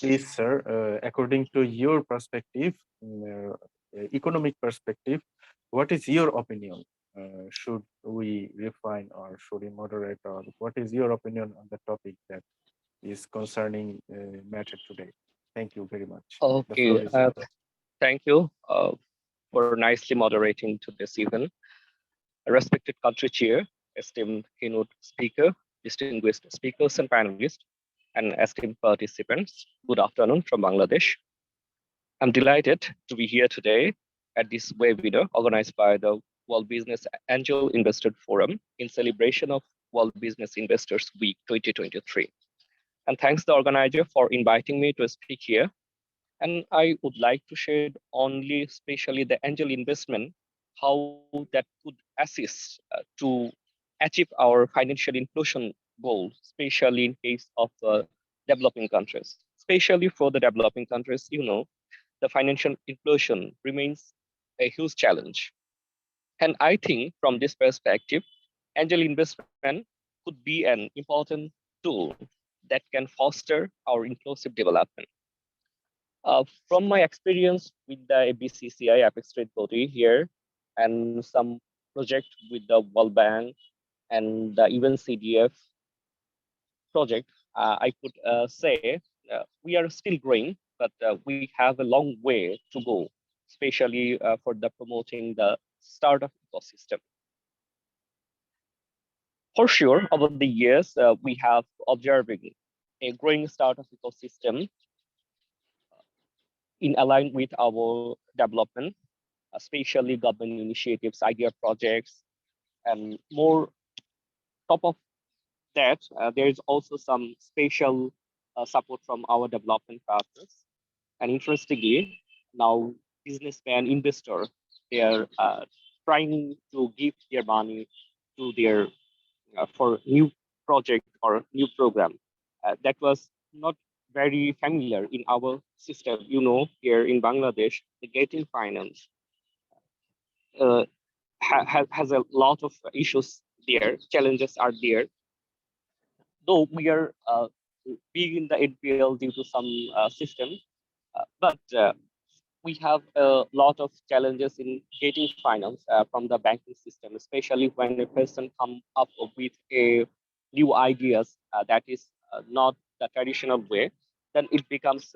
Please, sir, according to your perspective, economic perspective, what is your opinion? Should we refine or should we moderate, or what is your opinion on the topic that is concerning matter today? Thank you very much. Okay, thank you for nicely moderating today's event. Respected country chair, esteemed keynote speaker, distinguished speakers and panelists, and esteemed participants, good afternoon from Bangladesh. I'm delighted to be here today at this webinar organized by the World Business Angel Investor Forum in celebration of World Business Investors Week 2023. And thanks the organizer for inviting me to speak here And I would like to share only especially the angel investment, how that could assist to achieve our financial inclusion goal, especially in case of developing countries. Especially for the developing countries, you know, the financial inclusion remains a huge challenge. And I think from this perspective, angel investment could be an important tool that can foster our inclusive development. From my experience with the ABCCI Apex Trade Body here and some project with the World Bank and even CDF project, I could say we are still growing, but we have a long way to go, especially for the promoting the startup ecosystem. For sure, over the years, we have observing a growing startup ecosystem in align with our development, especially government initiatives, idea projects, and more top of that, there is also some special support from our development partners. And interestingly, now businessmen, investor, they are trying to give their money to their for new project or new program. That was not very familiar in our system. You know, here in Bangladesh, the getting finance has a lot of issues there. Challenges are there. Though we are big in the NPL due to some system, but we have a lot of challenges in getting finance from the banking system, especially when a person come up with a new ideas that is not the traditional way, then it becomes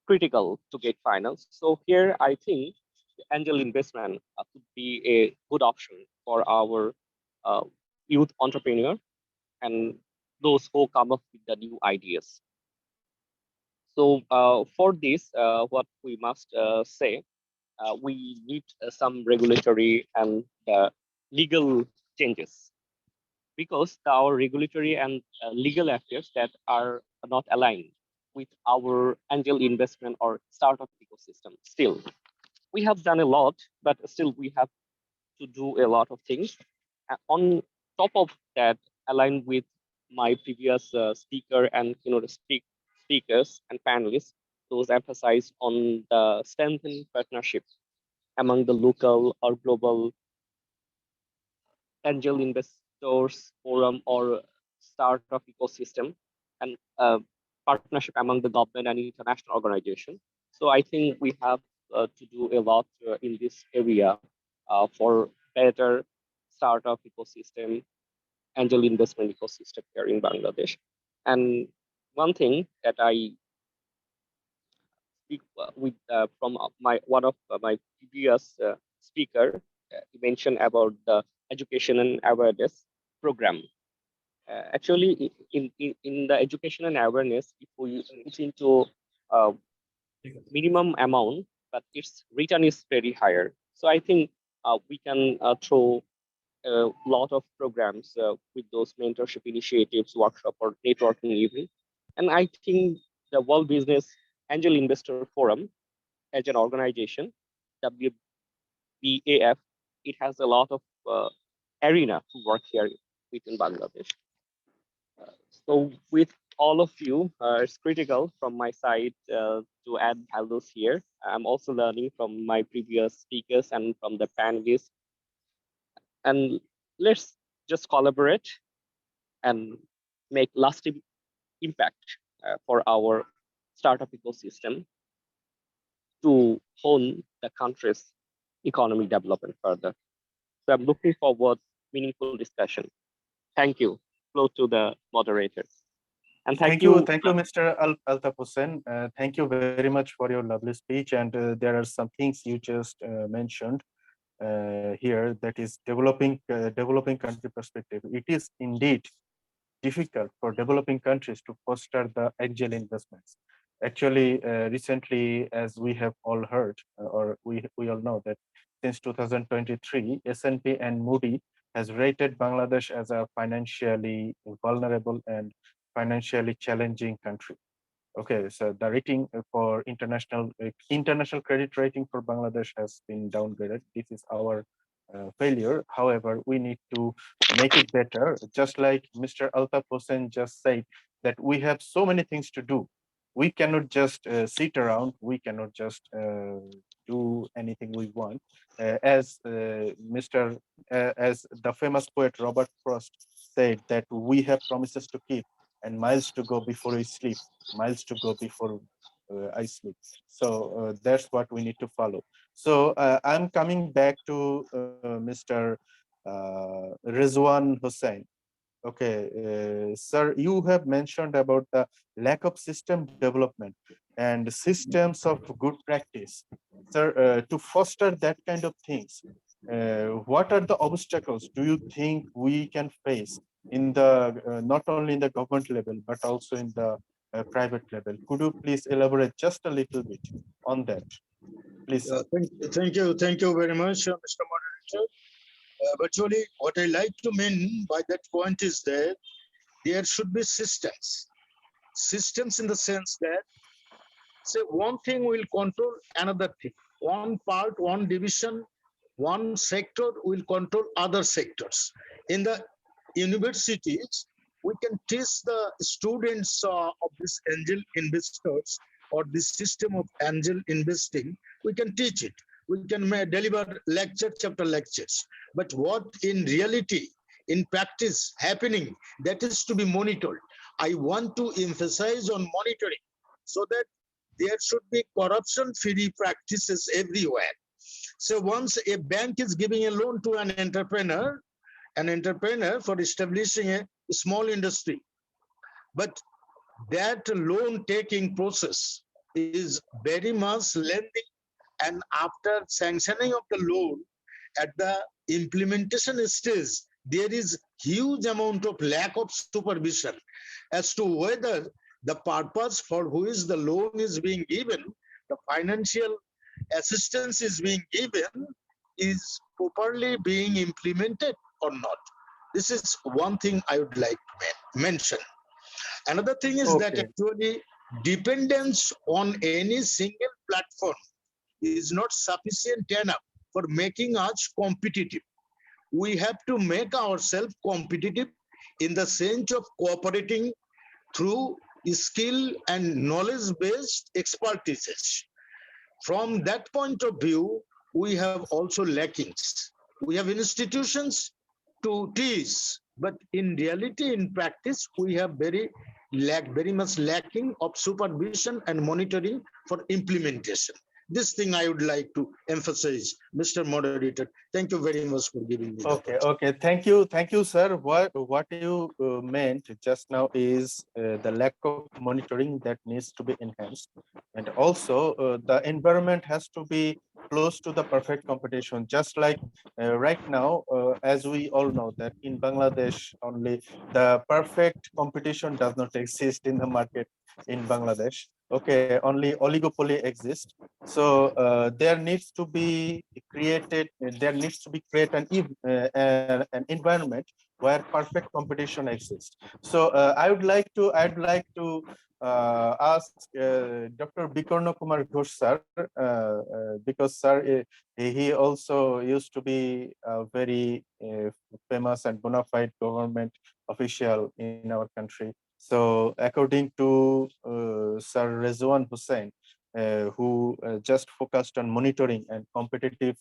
critical to get finance. So here, I think angel investment could be a good option for our youth entrepreneur and those who come up with the new ideas. So for this, what we must say, we need some regulatory and legal changes, because our regulatory and legal affairs that are not aligned with our angel investment or startup ecosystem. Still, we have done a lot, but still we have to do a lot of things. On top of that, aligned with my previous speaker and speakers and panelists, those emphasize on the strengthening partnership among the local or global angel investors forum or startup ecosystem, and partnership among the government and international organization. So I think we have to do a lot in this area for better startup ecosystem, angel investment ecosystem here in Bangladesh. And one thing that I speak with from one of my previous speaker, he mentioned about the education and awareness program. Actually, in the education and awareness, if we put into minimum amount, but its return is very higher. So I think we can throw a lot of programs with those mentorship initiatives, workshop, or networking even. And I think the World Business Angel Investor Forum as an organization, WBAF, it has a lot of arena to work here within Bangladesh. So with all of you, it's critical from my side to add values here. I'm also learning from my previous speakers and from the panelists. And let's just collaborate and make lasting impact for our startup ecosystem to hone the country's economic development further. So I'm looking forward to meaningful discussion. Thank you. Flow to the moderators. And thank you, Mr. Altaf Hossain. Thank you very much for your lovely speech. And there are some things you just mentioned here, that is developing country perspective. It is indeed difficult for developing countries to foster the angel investments. Actually, recently, as we have all heard, or we all know, that since 2023, S&P and Moody has rated Bangladesh as a financially vulnerable and financially challenging country. Okay, so the rating for international credit rating for Bangladesh has been downgraded. This is our failure. However, we need to make it better. Just like Mr. Altaf Hossain just said, that we have so many things to do. We cannot just sit around. We cannot just do anything we want. As the famous poet Robert Frost said, that we have promises to keep and miles to go before we sleep. Miles to go before I sleep. So that's what we need to follow. So I'm coming back to Mr. Rejoan Hossain. Okay, sir, you have mentioned about the lack of system development and systems of good practice. Sir, to foster that kind of things, what are the obstacles do you think we can face in the not only in the government level but also in the private level? Could you please elaborate just a little bit on that, please? Thank you very much, Mr. Moderator. Virtually, what I like to mean by that point is that there should be systems. Systems in the sense that, say, one thing will control another thing. One part, one division, one sector will control other sectors. In the universities, we can teach the students of this angel investors or this system of angel investing. We can teach it. We can deliver lecture, chapter lectures. But what in reality, in practice happening, that is to be monitored. I want to emphasize on monitoring so that there should be corruption-free practices everywhere. So once a bank is giving a loan to an entrepreneur for establishing a small industry, but that loan taking process is very much lengthy, and after sanctioning of the loan at the implementation stage, there is huge amount of lack of supervision as to whether the purpose for which the loan is being given, the financial assistance is being given, is properly being implemented or not. This is one thing I would like to mention. Another thing is that actually dependence on any single platform is not sufficient enough for making us competitive. We have to make ourselves competitive in the sense of cooperating through skill and knowledge-based expertises. From that point of view, we have also lackings. We have institutions to teach, but in reality, in practice, we have very much lacking of supervision and monitoring for implementation. This thing I would like to emphasize, Mr. Moderator. Thank you very much for giving me. Okay. Thank you, sir. What you meant just now is the lack of monitoring that needs to be enhanced, and also the environment has to be close to the perfect competition. Just like right now, as we all know that in Bangladesh only the perfect competition does not exist in the market in Bangladesh. Okay, only oligopoly exists. So there needs to be created an environment where perfect competition exists. So I'd like to ask Dr. Bikarna Kumar Ghosh sir, because sir he also used to be a very famous and bona fide government official in our country. So according to Sir Rejoan Hossain, who just focused on monitoring and competitive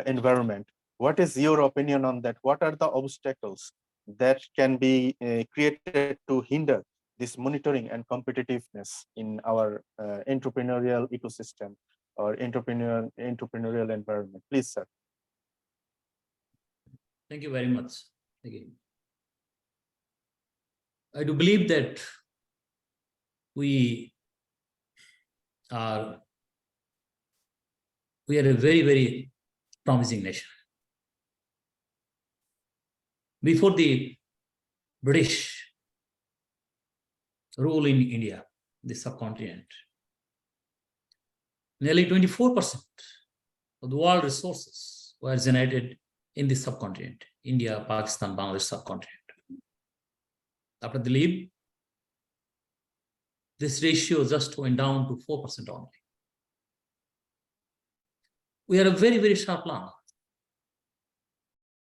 environment, what is your opinion on that? What are the obstacles that can be created to hinder this monitoring and competitiveness in our entrepreneurial ecosystem or entrepreneurial environment? Please, sir. Thank you very much again. I do believe that we are a very, very promising nation. Before the British rule in India, the subcontinent, nearly 24% of the world resources were generated in the subcontinent, India, Pakistan, Bangladesh subcontinent. After the leave, this ratio just went down to 4% only. We are a very, very sharp learner,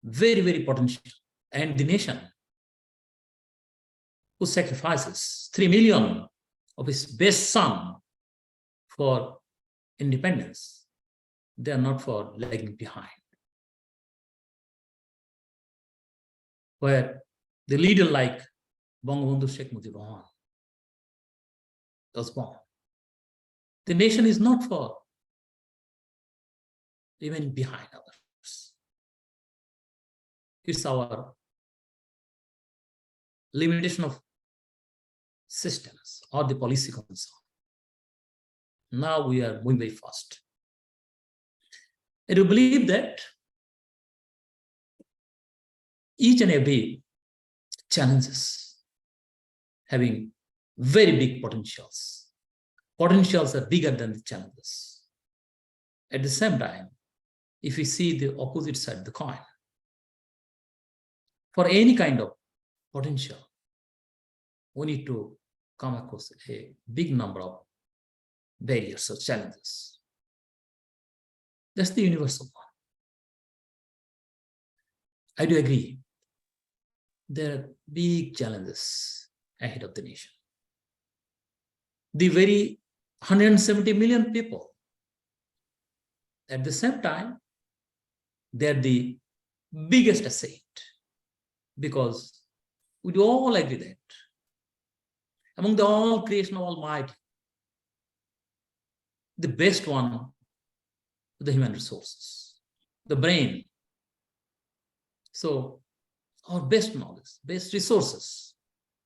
very, very potential. And the nation who sacrifices 3 million of its best son for independence, they are not for lagging behind. Where the leader like Bangabandhu Sheikh Mujibur Rahman was born. The nation is not for remaining behind others. It's our limitation of systems or the policy concern. Now we are moving very fast. I do believe that each and every challenges having very big potentials. Potentials are bigger than the challenges. At the same time, if we see the opposite side of the coin, for any kind of potential, we need to come across a big number of barriers or challenges. That's the universal one. I do agree. There are big challenges ahead of the nation. The very 170 million people, at the same time, they're the biggest asset, because we do all agree that among the all creation of Almighty, the best one, the human resources, the brain. So our best knowledge, best resources,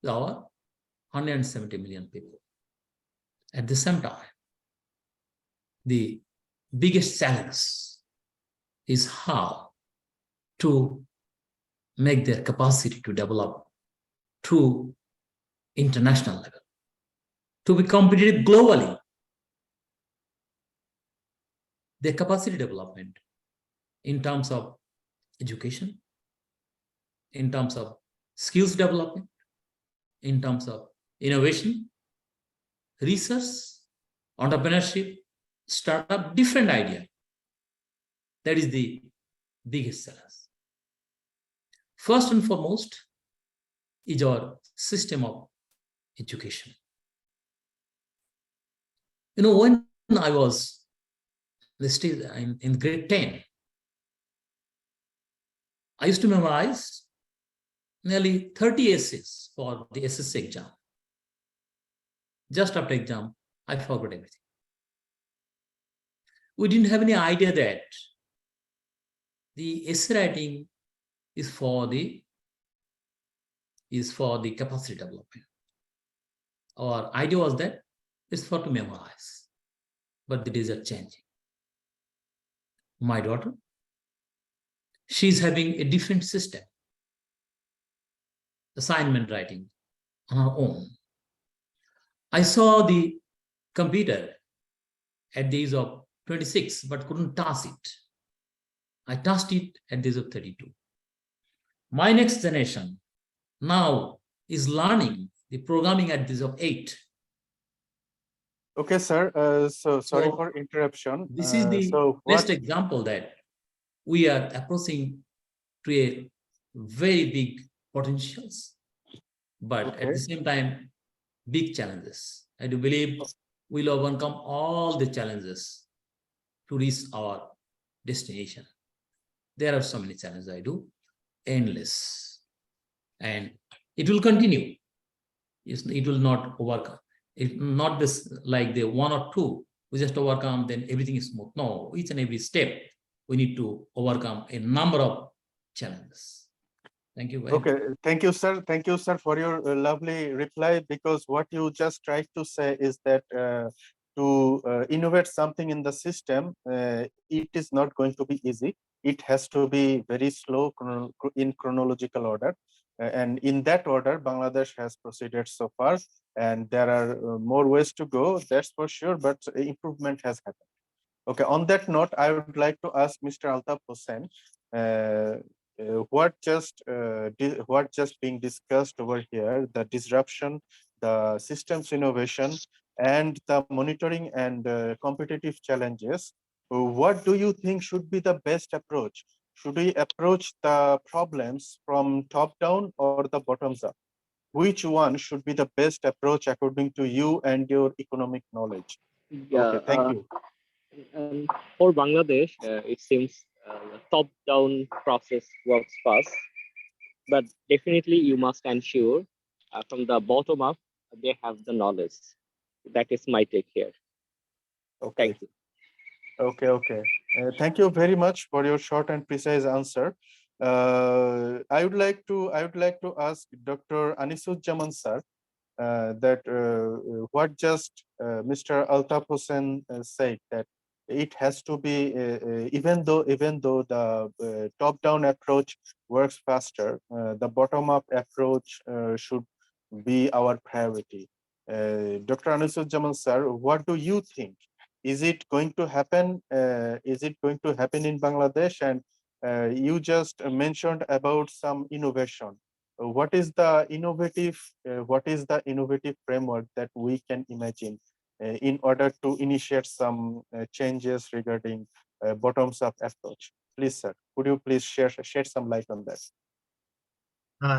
our 170 million people. At the same time, the biggest challenge is how to make their capacity to develop to international level, to be competitive globally. Their capacity development in terms of education, in terms of skills development, in terms of innovation, research, entrepreneurship, startup, different idea. That is the biggest challenge. First and foremost is our system of education. You know, when I was in grade 10, I used to memorize nearly 30 essays for the SSC exam. Just after exam, I forgot everything. We didn't have any idea that the essay writing is for the capacity development. Our idea was that it's for to memorize, but the days are changing. My daughter, she's having a different system, assignment writing on her own. I saw the computer at the age of 26, but couldn't touch it. I touched it at the age of 32. My next generation now is learning the programming at the age of 8. Okay, sir. So sorry for interruption. This is the best example that we are approaching to a very big potentials, but at the same time, big challenges. I do believe we'll overcome all the challenges to reach our destination. There are so many challenges, I do, endless. And it will continue. It will not overcome. It's not this like the one or two, we just overcome, then everything is smooth. No, each and every step, we need to overcome a number of challenges. Thank you. Okay, thank you, sir. Thank you, sir, for your lovely reply, because what you just tried to say is that to innovate something in the system, it is not going to be easy. It has to be very slow in chronological order. And in that order, Bangladesh has proceeded so far, and there are more ways to go, that's for sure, but improvement has happened. Okay, on that note, I would like to ask Mr. Altaf Hossain, what just being discussed over here, the disruption the systems innovation, and the monitoring and competitive challenges, what do you think should be the best approach? Should we approach the problems from top down or the bottoms up? Which one should be the best approach according to you and your economic knowledge? Yeah, Okay, thank you. For Bangladesh, it seems the top-down process works first, but definitely you must ensure from the bottom up they have the knowledge. That is my take here. Okay. Thank you. Okay. Thank you very much for your short and precise answer. I would like to ask Dr. Anisuzzaman sir that what just Mr. Altaf Hossain said, that it has to be even though the top-down approach works faster, the bottom-up approach should be our priority. Dr. Anisuzzaman sir, what do you think? Is it going to happen? Is it going to happen in Bangladesh? And you just mentioned about some innovation. What is the innovative framework that we can imagine in order to initiate some changes regarding bottoms-up approach? Please, sir, could you please shed some light on that?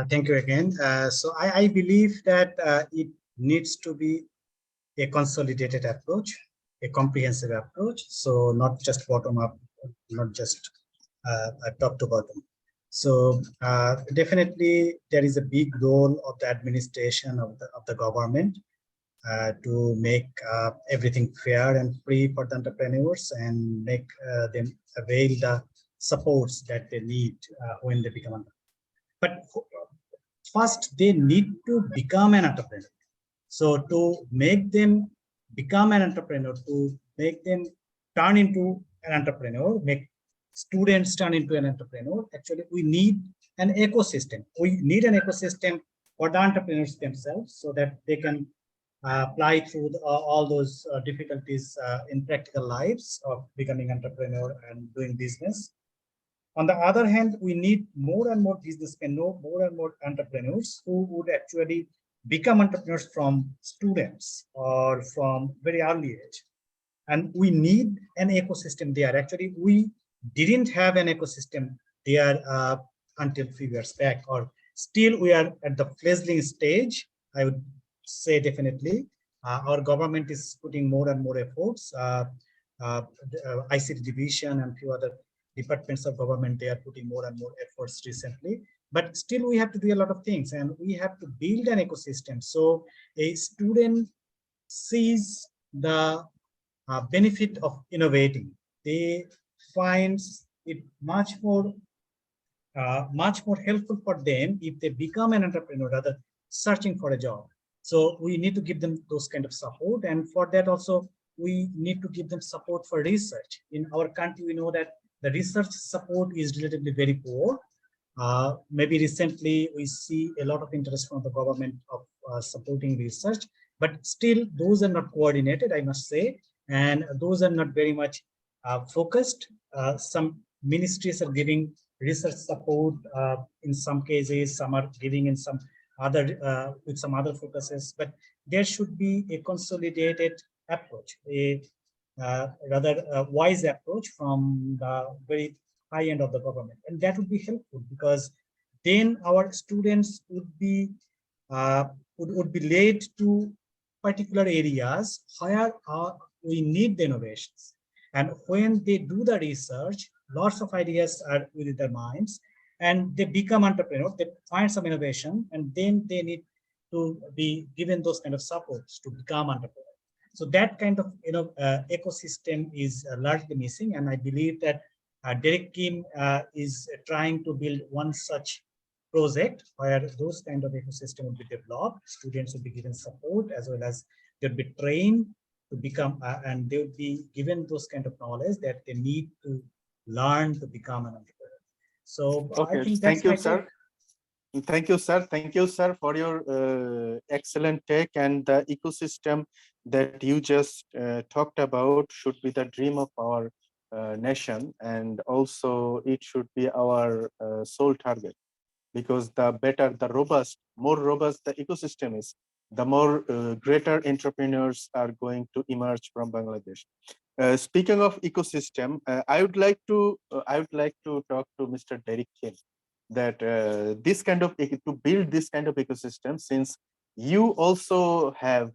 Thank you again. So I believe that it needs to be a consolidated approach, a comprehensive approach. So not just bottom up, not just top to bottom. So definitely there is a big role of the administration of the government to make everything fair and free for the entrepreneurs and make them avail the supports that they need when they become entrepreneurs. But first, they need to become an entrepreneur. So to make them become an entrepreneur, to make them turn into an entrepreneur, make students turn into an entrepreneur, actually we need an ecosystem. We need an ecosystem for the entrepreneurs themselves so that they can apply through all those difficulties in practical lives of becoming entrepreneur and doing business. On the other hand, we need more and more businessmen, more and more entrepreneurs who would actually become entrepreneurs from students or from very early age. And we need an ecosystem there. Actually, we didn't have an ecosystem there until a few years back, or still we are at the fledgling stage, I would say definitely. Our government is putting more and more efforts. ICT division and few other departments of government, they are putting more and more efforts recently. But still we have to do a lot of things and we have to build an ecosystem. So a student sees the benefit of innovating. They find it much more helpful for them if they become an entrepreneur rather searching for a job. So we need to give them those kind of support, and for that also we need to give them support for research. In our country, we know that the research support is relatively very poor. Maybe recently we see a lot of interest from the government of supporting research, but still those are not coordinated, I must say, and those are not very much focused. Some ministries are giving research support in some cases, some are giving in some other with some other focuses, but there should be a consolidated approach, a rather wise approach from the very high end of the government, and that would be helpful because then our students would be led to particular areas where we need the innovations, and when they do the research, lots of ideas are within their minds, and they become entrepreneurs. They find some innovation, and then they need to be given those kind of supports to become entrepreneurs. So that kind of ecosystem is largely missing, and I believe that Darek Kim is trying to build one such project where those kind of ecosystem will be developed. Students will be given support as well as they'll be trained to become, and they will be given those kind of knowledge that they need to learn to become an entrepreneur. So okay, I think that's thank you, sir. Thank you, sir. Thank you, sir, for your excellent take, and the ecosystem that you just talked about should be the dream of our nation, and also it should be our sole target, because the better, the more robust the ecosystem is, the more greater entrepreneurs are going to emerge from Bangladesh. Speaking of ecosystem, I would like to talk to Mr. Darek Kim that this kind of to build this kind of ecosystem, since you also have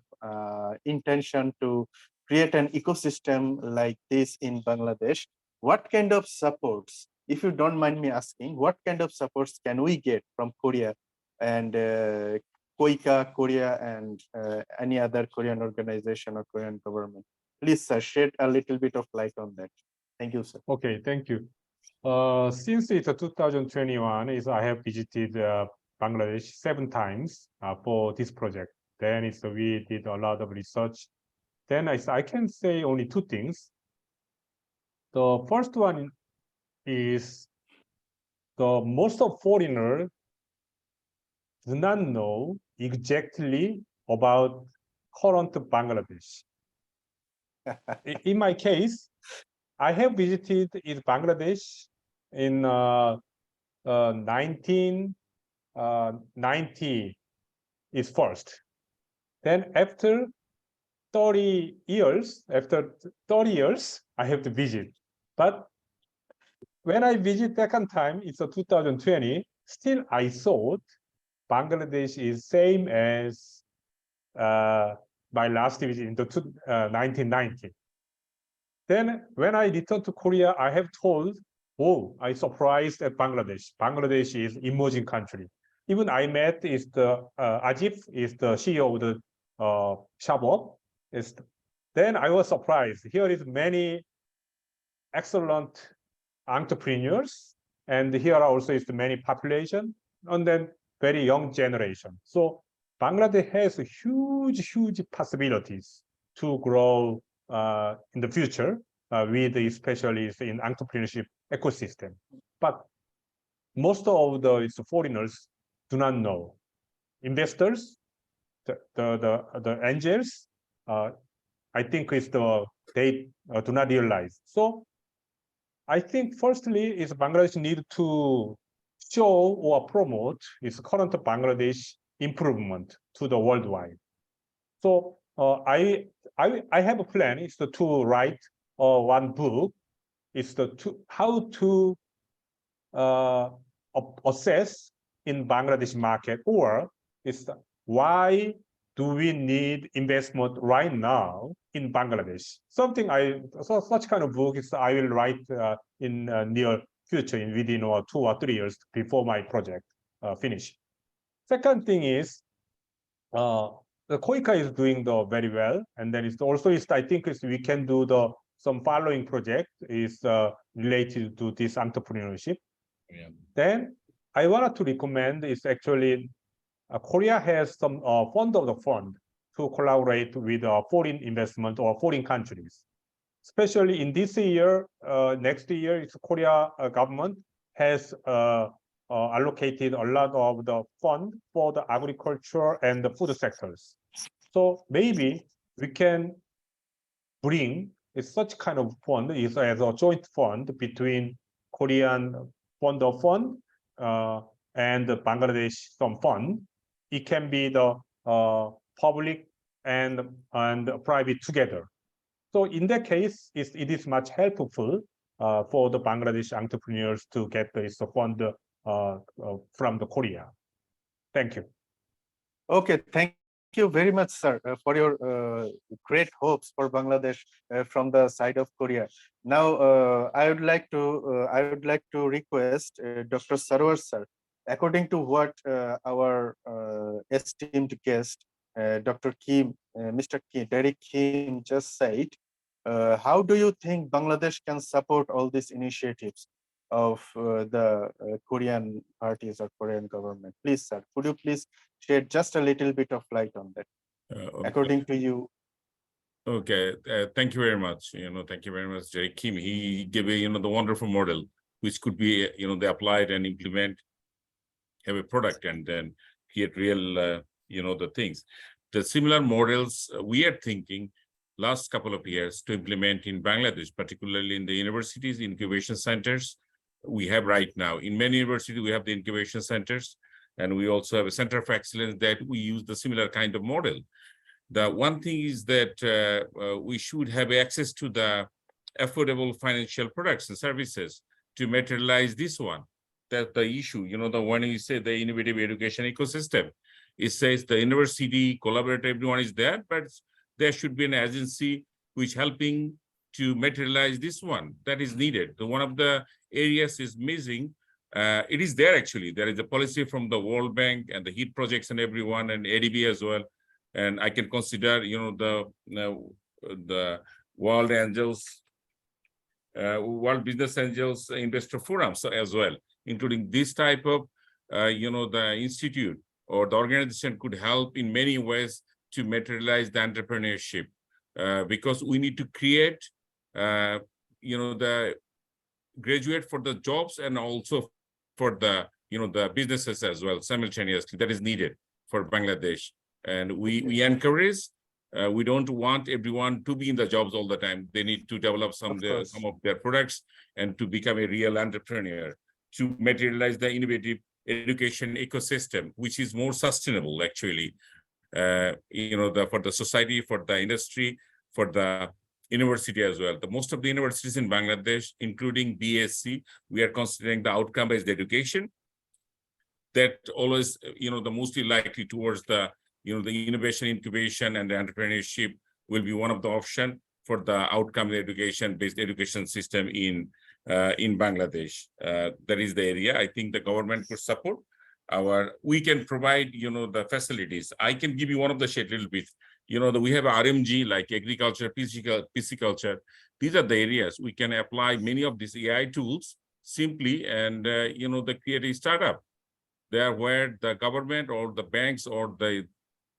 intention to create an ecosystem like this in Bangladesh. What kind of supports, if you don't mind me asking, what kind of supports can we get from Korea and KOICA, Korea, and any other Korean organization or Korean government? Please, sir, shed a little bit of light on that. Thank you, sir. Okay, thank you. Since it's 2021, I have visited Bangladesh 7 times for this project. Then we did a lot of research. Then I can say only 2 things. The first one is most of foreigners do not know exactly about current Bangladesh. In my case, I have visited in Bangladesh in 1990 is first. Then after 30 years, I have to visit. But when I visit second time, it's 2020, still I thought Bangladesh is same as my last visit in 1990. Then when I returned to Korea, I have told, oh, I surprised at Bangladesh. Bangladesh is emerging country. Even I met Ajif is the CEO of the Shabab. Then I was surprised. Here is many excellent entrepreneurs, and here also is the many population, and then very young generation. So Bangladesh has huge possibilities to grow in the future with especially in entrepreneurship ecosystem. But most of the foreigners do not know. Investors, the angels, I think they do not realize. So I think firstly is Bangladesh need to show or promote its current Bangladesh improvement to the worldwide. So I have a plan. It's to write one book. It's how to assess in Bangladesh market, or it's why do we need investment right now in Bangladesh? Such kind of book is I will write in near future, within 2 or 3 years before my project finish. Second thing is the KOICA is doing very well, and then it's also I think we can do some following project is related to this entrepreneurship. Yeah. Then I wanted to recommend is actually Korea has some fund of the fund to collaborate with foreign investment or foreign countries. Especially in this year, next year, Korea government has allocated a lot of the fund for the agriculture and the food sectors. So maybe we can bring such kind of fund as a joint fund between Korean fund of fund and the Bangladesh some fund. It can be the public and private together. So in that case, it is much helpful for the Bangladesh entrepreneurs to get this fund from the Korea. Thank you. Okay, thank you very much, sir, for your great hopes for Bangladesh from the side of Korea. Now, I would like to request Dr. Sarwar, sir. According to what our esteemed guest, Dr. Kim, Mr. Darek Kim just said, how do you think Bangladesh can support all these initiatives of the Korean parties or Korean government? Please, sir, could you please shed just a little bit of light on that, according to you? Okay, thank you very much. Thank you very much, Darek Kim. He gave the wonderful model, which could be, they applied and implement, have a product, and then create real, the things. The similar models we are thinking last couple of years to implement in Bangladesh, particularly in the universities, incubation centers we have right now. In many universities, we have the incubation centers, And we also have a Center of Excellence that we use the similar kind of model. The one thing is that we should have access to the affordable financial products and services to materialize this one. That's the issue. You know, the one you say the innovative education ecosystem, it says the university, collaborator, everyone is there, but there should be an agency which helping to materialize this one that is needed. The one of the areas is missing. It is there actually. There is a policy from the World Bank and the HEAT projects and everyone and ADB as well. And I can consider, you know, the World Angels, World Business Angels Investor Forum so as well, including this type of, you know, the institute or the organization could help in many ways to materialize the entrepreneurship, because we need to create, you know, the graduate for the jobs and also for the, you know, the businesses as well simultaneously. That is needed for Bangladesh. And we encourage, we don't want everyone to be in the jobs all the time. They need to develop some of their products and to become a real entrepreneur, to materialize the innovative education ecosystem, which is more sustainable actually, you know, for the society, for the industry, for the university as well. The most of the universities in Bangladesh, including BSc, we are considering the outcome-based education. That always, you know, the mostly likely towards the, you know, the innovation, incubation, and the entrepreneurship will be one of the option for the outcome education-based education system in Bangladesh. That is the area I think the government could support. We can provide, you know, the facilities. I can give you one of the shade a little bit. You know, we have RMG like agriculture, pisciculture. These are the areas we can apply many of these AI tools simply and, you know, the creative startup. There where the government or the banks or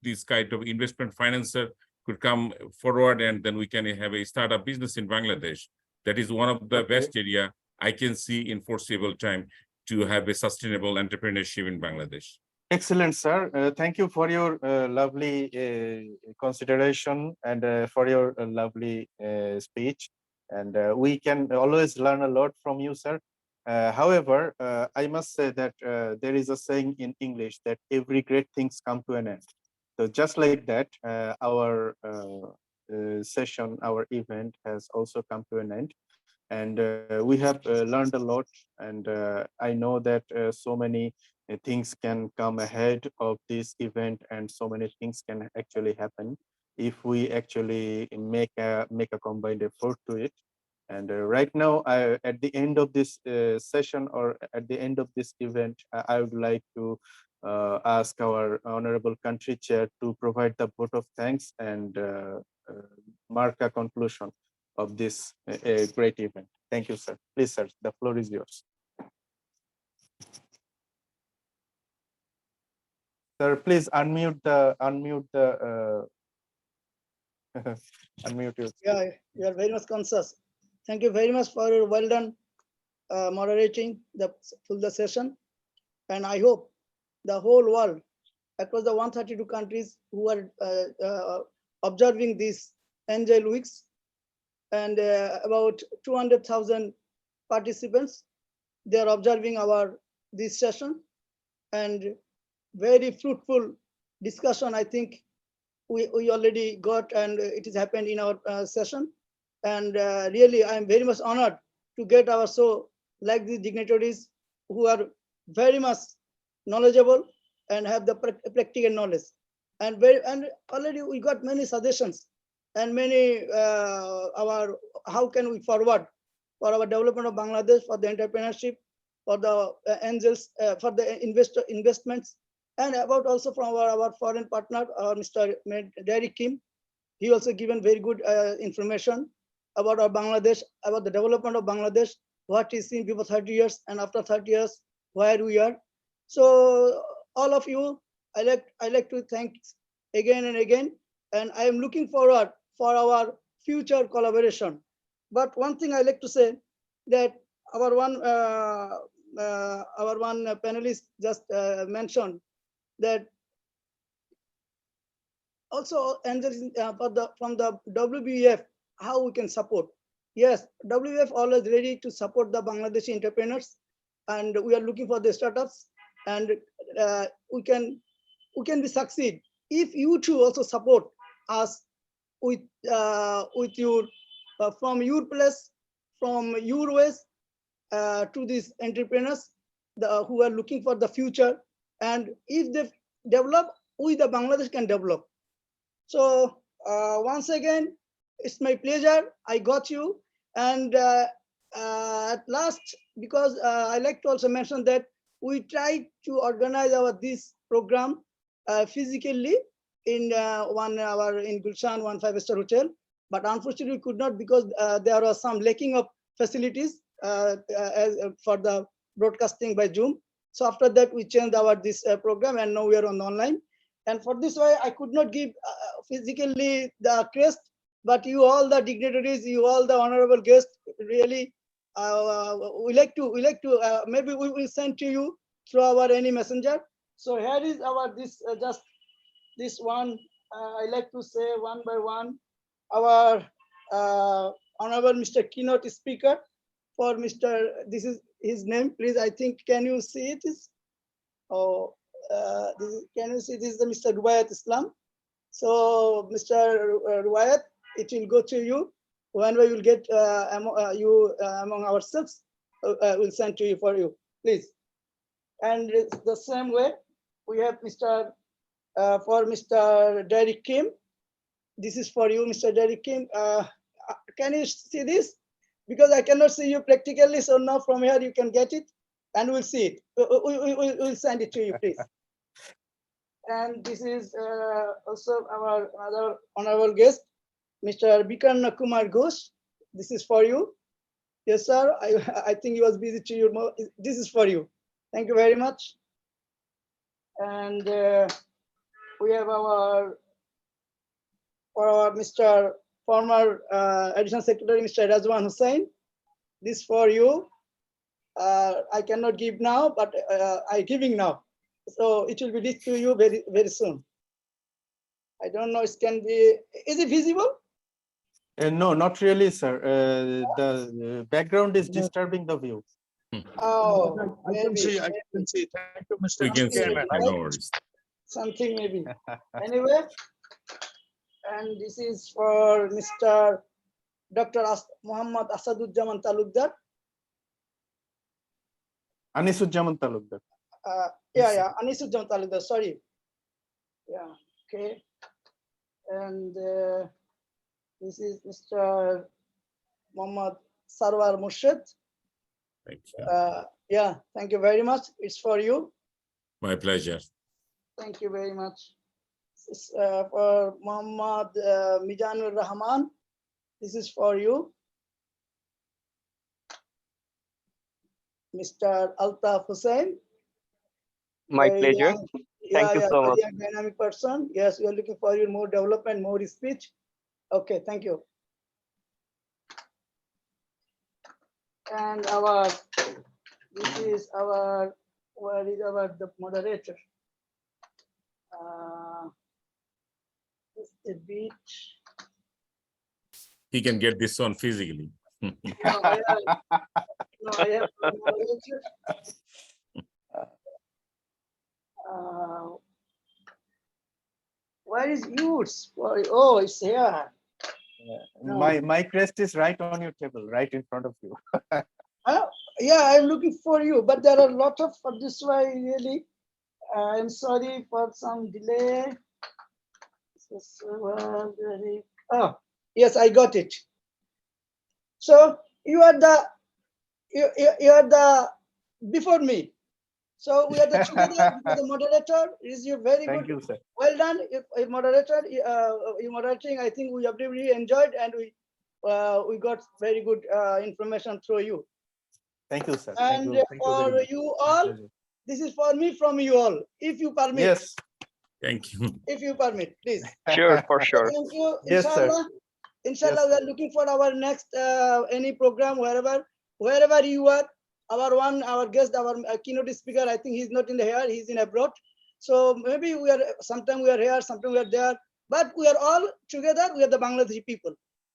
this kind of investment financer could come forward, and then we can have a startup business in Bangladesh. That is one of the best area I can see in foreseeable time to have a sustainable entrepreneurship in Bangladesh. Excellent, sir. Thank you for your lovely consideration and for your lovely speech. And we can always learn a lot from you, sir. However, I must say that there is a saying in English that every great things come to an end. So just like that, our session, our event has also come to an end. And we have learned a lot. And I know that so many things can come ahead of this event, and so many things can actually happen if we actually make a combined effort to it. And right now, at the end of this session or at the end of this event, I would like to ask our honorable country chair to provide the vote of thanks and mark a conclusion of this great event. Thank you, sir. Please, sir, the floor is yours. Sir, please unmute the unmute your. Yeah, you are very much conscious. Thank you very much for your well done moderating the session. And I hope the whole world, across the 132 countries who are observing these Angel Weeks, and about 200,000 participants, they are observing this session, and very fruitful discussion I think we already got, and it has happened in our session. And really I am very much honored to get our like these dignitaries who are very much knowledgeable and have the practical knowledge, and already we got many suggestions and many how can we forward for our development of Bangladesh, for the entrepreneurship, for the angels, for the investments, and about also from our foreign partner, Mr. Darek. He also given very good information about our Bangladesh, about the development of Bangladesh, what is seen before 30 years and after 30 years, where we are. So all of you, I like to thank again and again, and I am looking forward for our future collaboration. But one thing I like to say, that our one panelist just mentioned that also from the WBF, how we can support. Yes, WBF always ready to support the Bangladeshi entrepreneurs, and we are looking for the startups, and we can be succeed if you too also support us with your from your place, from your ways to these entrepreneurs who are looking for the future, and if they develop, we the Bangladesh can develop. So once again, it's my pleasure. I got you, and at last, because I like to also mention that we tried to organize this program physically in 1 hour in Gulshan, 1 5-star hotel, but unfortunately we could not because there was some lacking of facilities for the broadcasting by Zoom. So after that we changed this program, and now we are on online. And for this way, I could not give physically the crest, but you all the dignitaries, you all the honorable guests, really, we like to maybe we will send to you through our any messenger. So here is our just this one. I like to say one by one, our honorable Mr. Keynote Speaker for Mr. This is his name, please. I think, can you see it? Oh. Can you see this is the Mr. Rubaiyet Islam? So Mr. Rubaiyet, it will go to you. Whenever you will get among ourselves, we'll send to you for you, please. And it's the same way we have Mr. For Mr. Darek Kim. This is for you, Mr. Darek Kim. Can you see this? Because I cannot see you practically, so now from here you can get it, and we'll see it. We'll send it to you, please. And this is also our other honorable guest, Mr. Bikarna Kumar Ghosh. This is for you. Yes, sir. I think he was busy to you. This is for you. Thank you very much. And we have our Mr. former Additional Secretary, Mr. Rejoan Hossain. This for you. I cannot give now, but I'm giving now. So it will be reached to you very, very soon. I don't know, it can be, is it visible? No, not really, sir. The background is disturbing the view. Oh, I can see. Thank you, Mr. We can see, Chairman. no worries. Something maybe. Anyway, and this is for Mr. Dr. Mohammed Asaduzzaman Talukder. Anisuzzaman Talukder. Yeah, Anisuzzaman Talukder, sorry. Yeah, okay. And this is Mr. Mohammed Sarwar Morshed. Thank you. Yeah, thank you very much. It's for you. My pleasure. Thank you very much. This is for Muhammad Mizanur Rahman. This is for you. Mr. Altaf Hossain. My pleasure. Thank you so much. Dynamic person. Yes, we are looking for you more development, more speech. Okay, thank you. And this is our, where is the moderator? The beach. He can get this one physically. No, I have a moderator. Where is yours? Oh, it's here. No. My crest is right on your table, right in front of you. Yeah, I'm looking for you, but there are a lot of, for this way, really. I'm sorry for some delay. Oh, yes, I got it. So you are the before me. So we are the together. The moderator is you very good. Thank you, sir. Well done, moderator. You moderating. I think we have really enjoyed, and we got very good information through you. Thank you, sir. And Thank you for very you all, this is for me from you all. If you permit. Yes. Thank you. If you permit, please. Sure, for sure. Thank you. Yes, Inshallah. sir. Inshallah, Yes, we are looking for our next any program wherever you are. Our guest, our keynote speaker. I think he's not in here. He's in abroad. So maybe we are. Sometimes we are here. Sometimes we are there. But we are all together. We are the Bangladeshi people,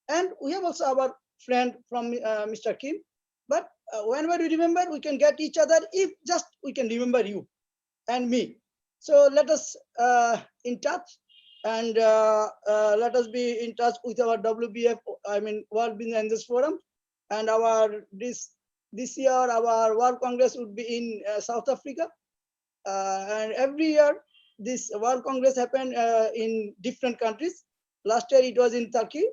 and we have also our friend from Mr. Kim. But whenever we remember, we can get each other. If just we can remember you. and me. So let us in touch, and let us be in touch with our WBF, I mean World Business Angels Forum, and our this year our World Congress would be in South Africa, and every year this World Congress happen in different countries. Last year it was in Turkey,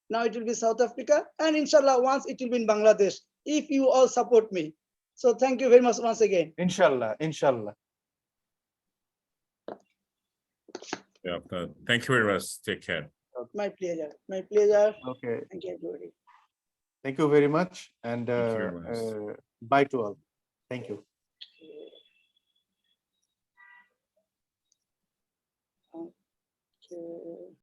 now it will be South Africa, and inshallah once it will be in Bangladesh, if you all support me. So thank you very much once again. Inshallah, inshallah. Yeah, thank you very much. Take care. My pleasure. My pleasure. Okay. Thank you, everybody. Thank you very much, and Thank you very much. bye to all. Thank you. Okay.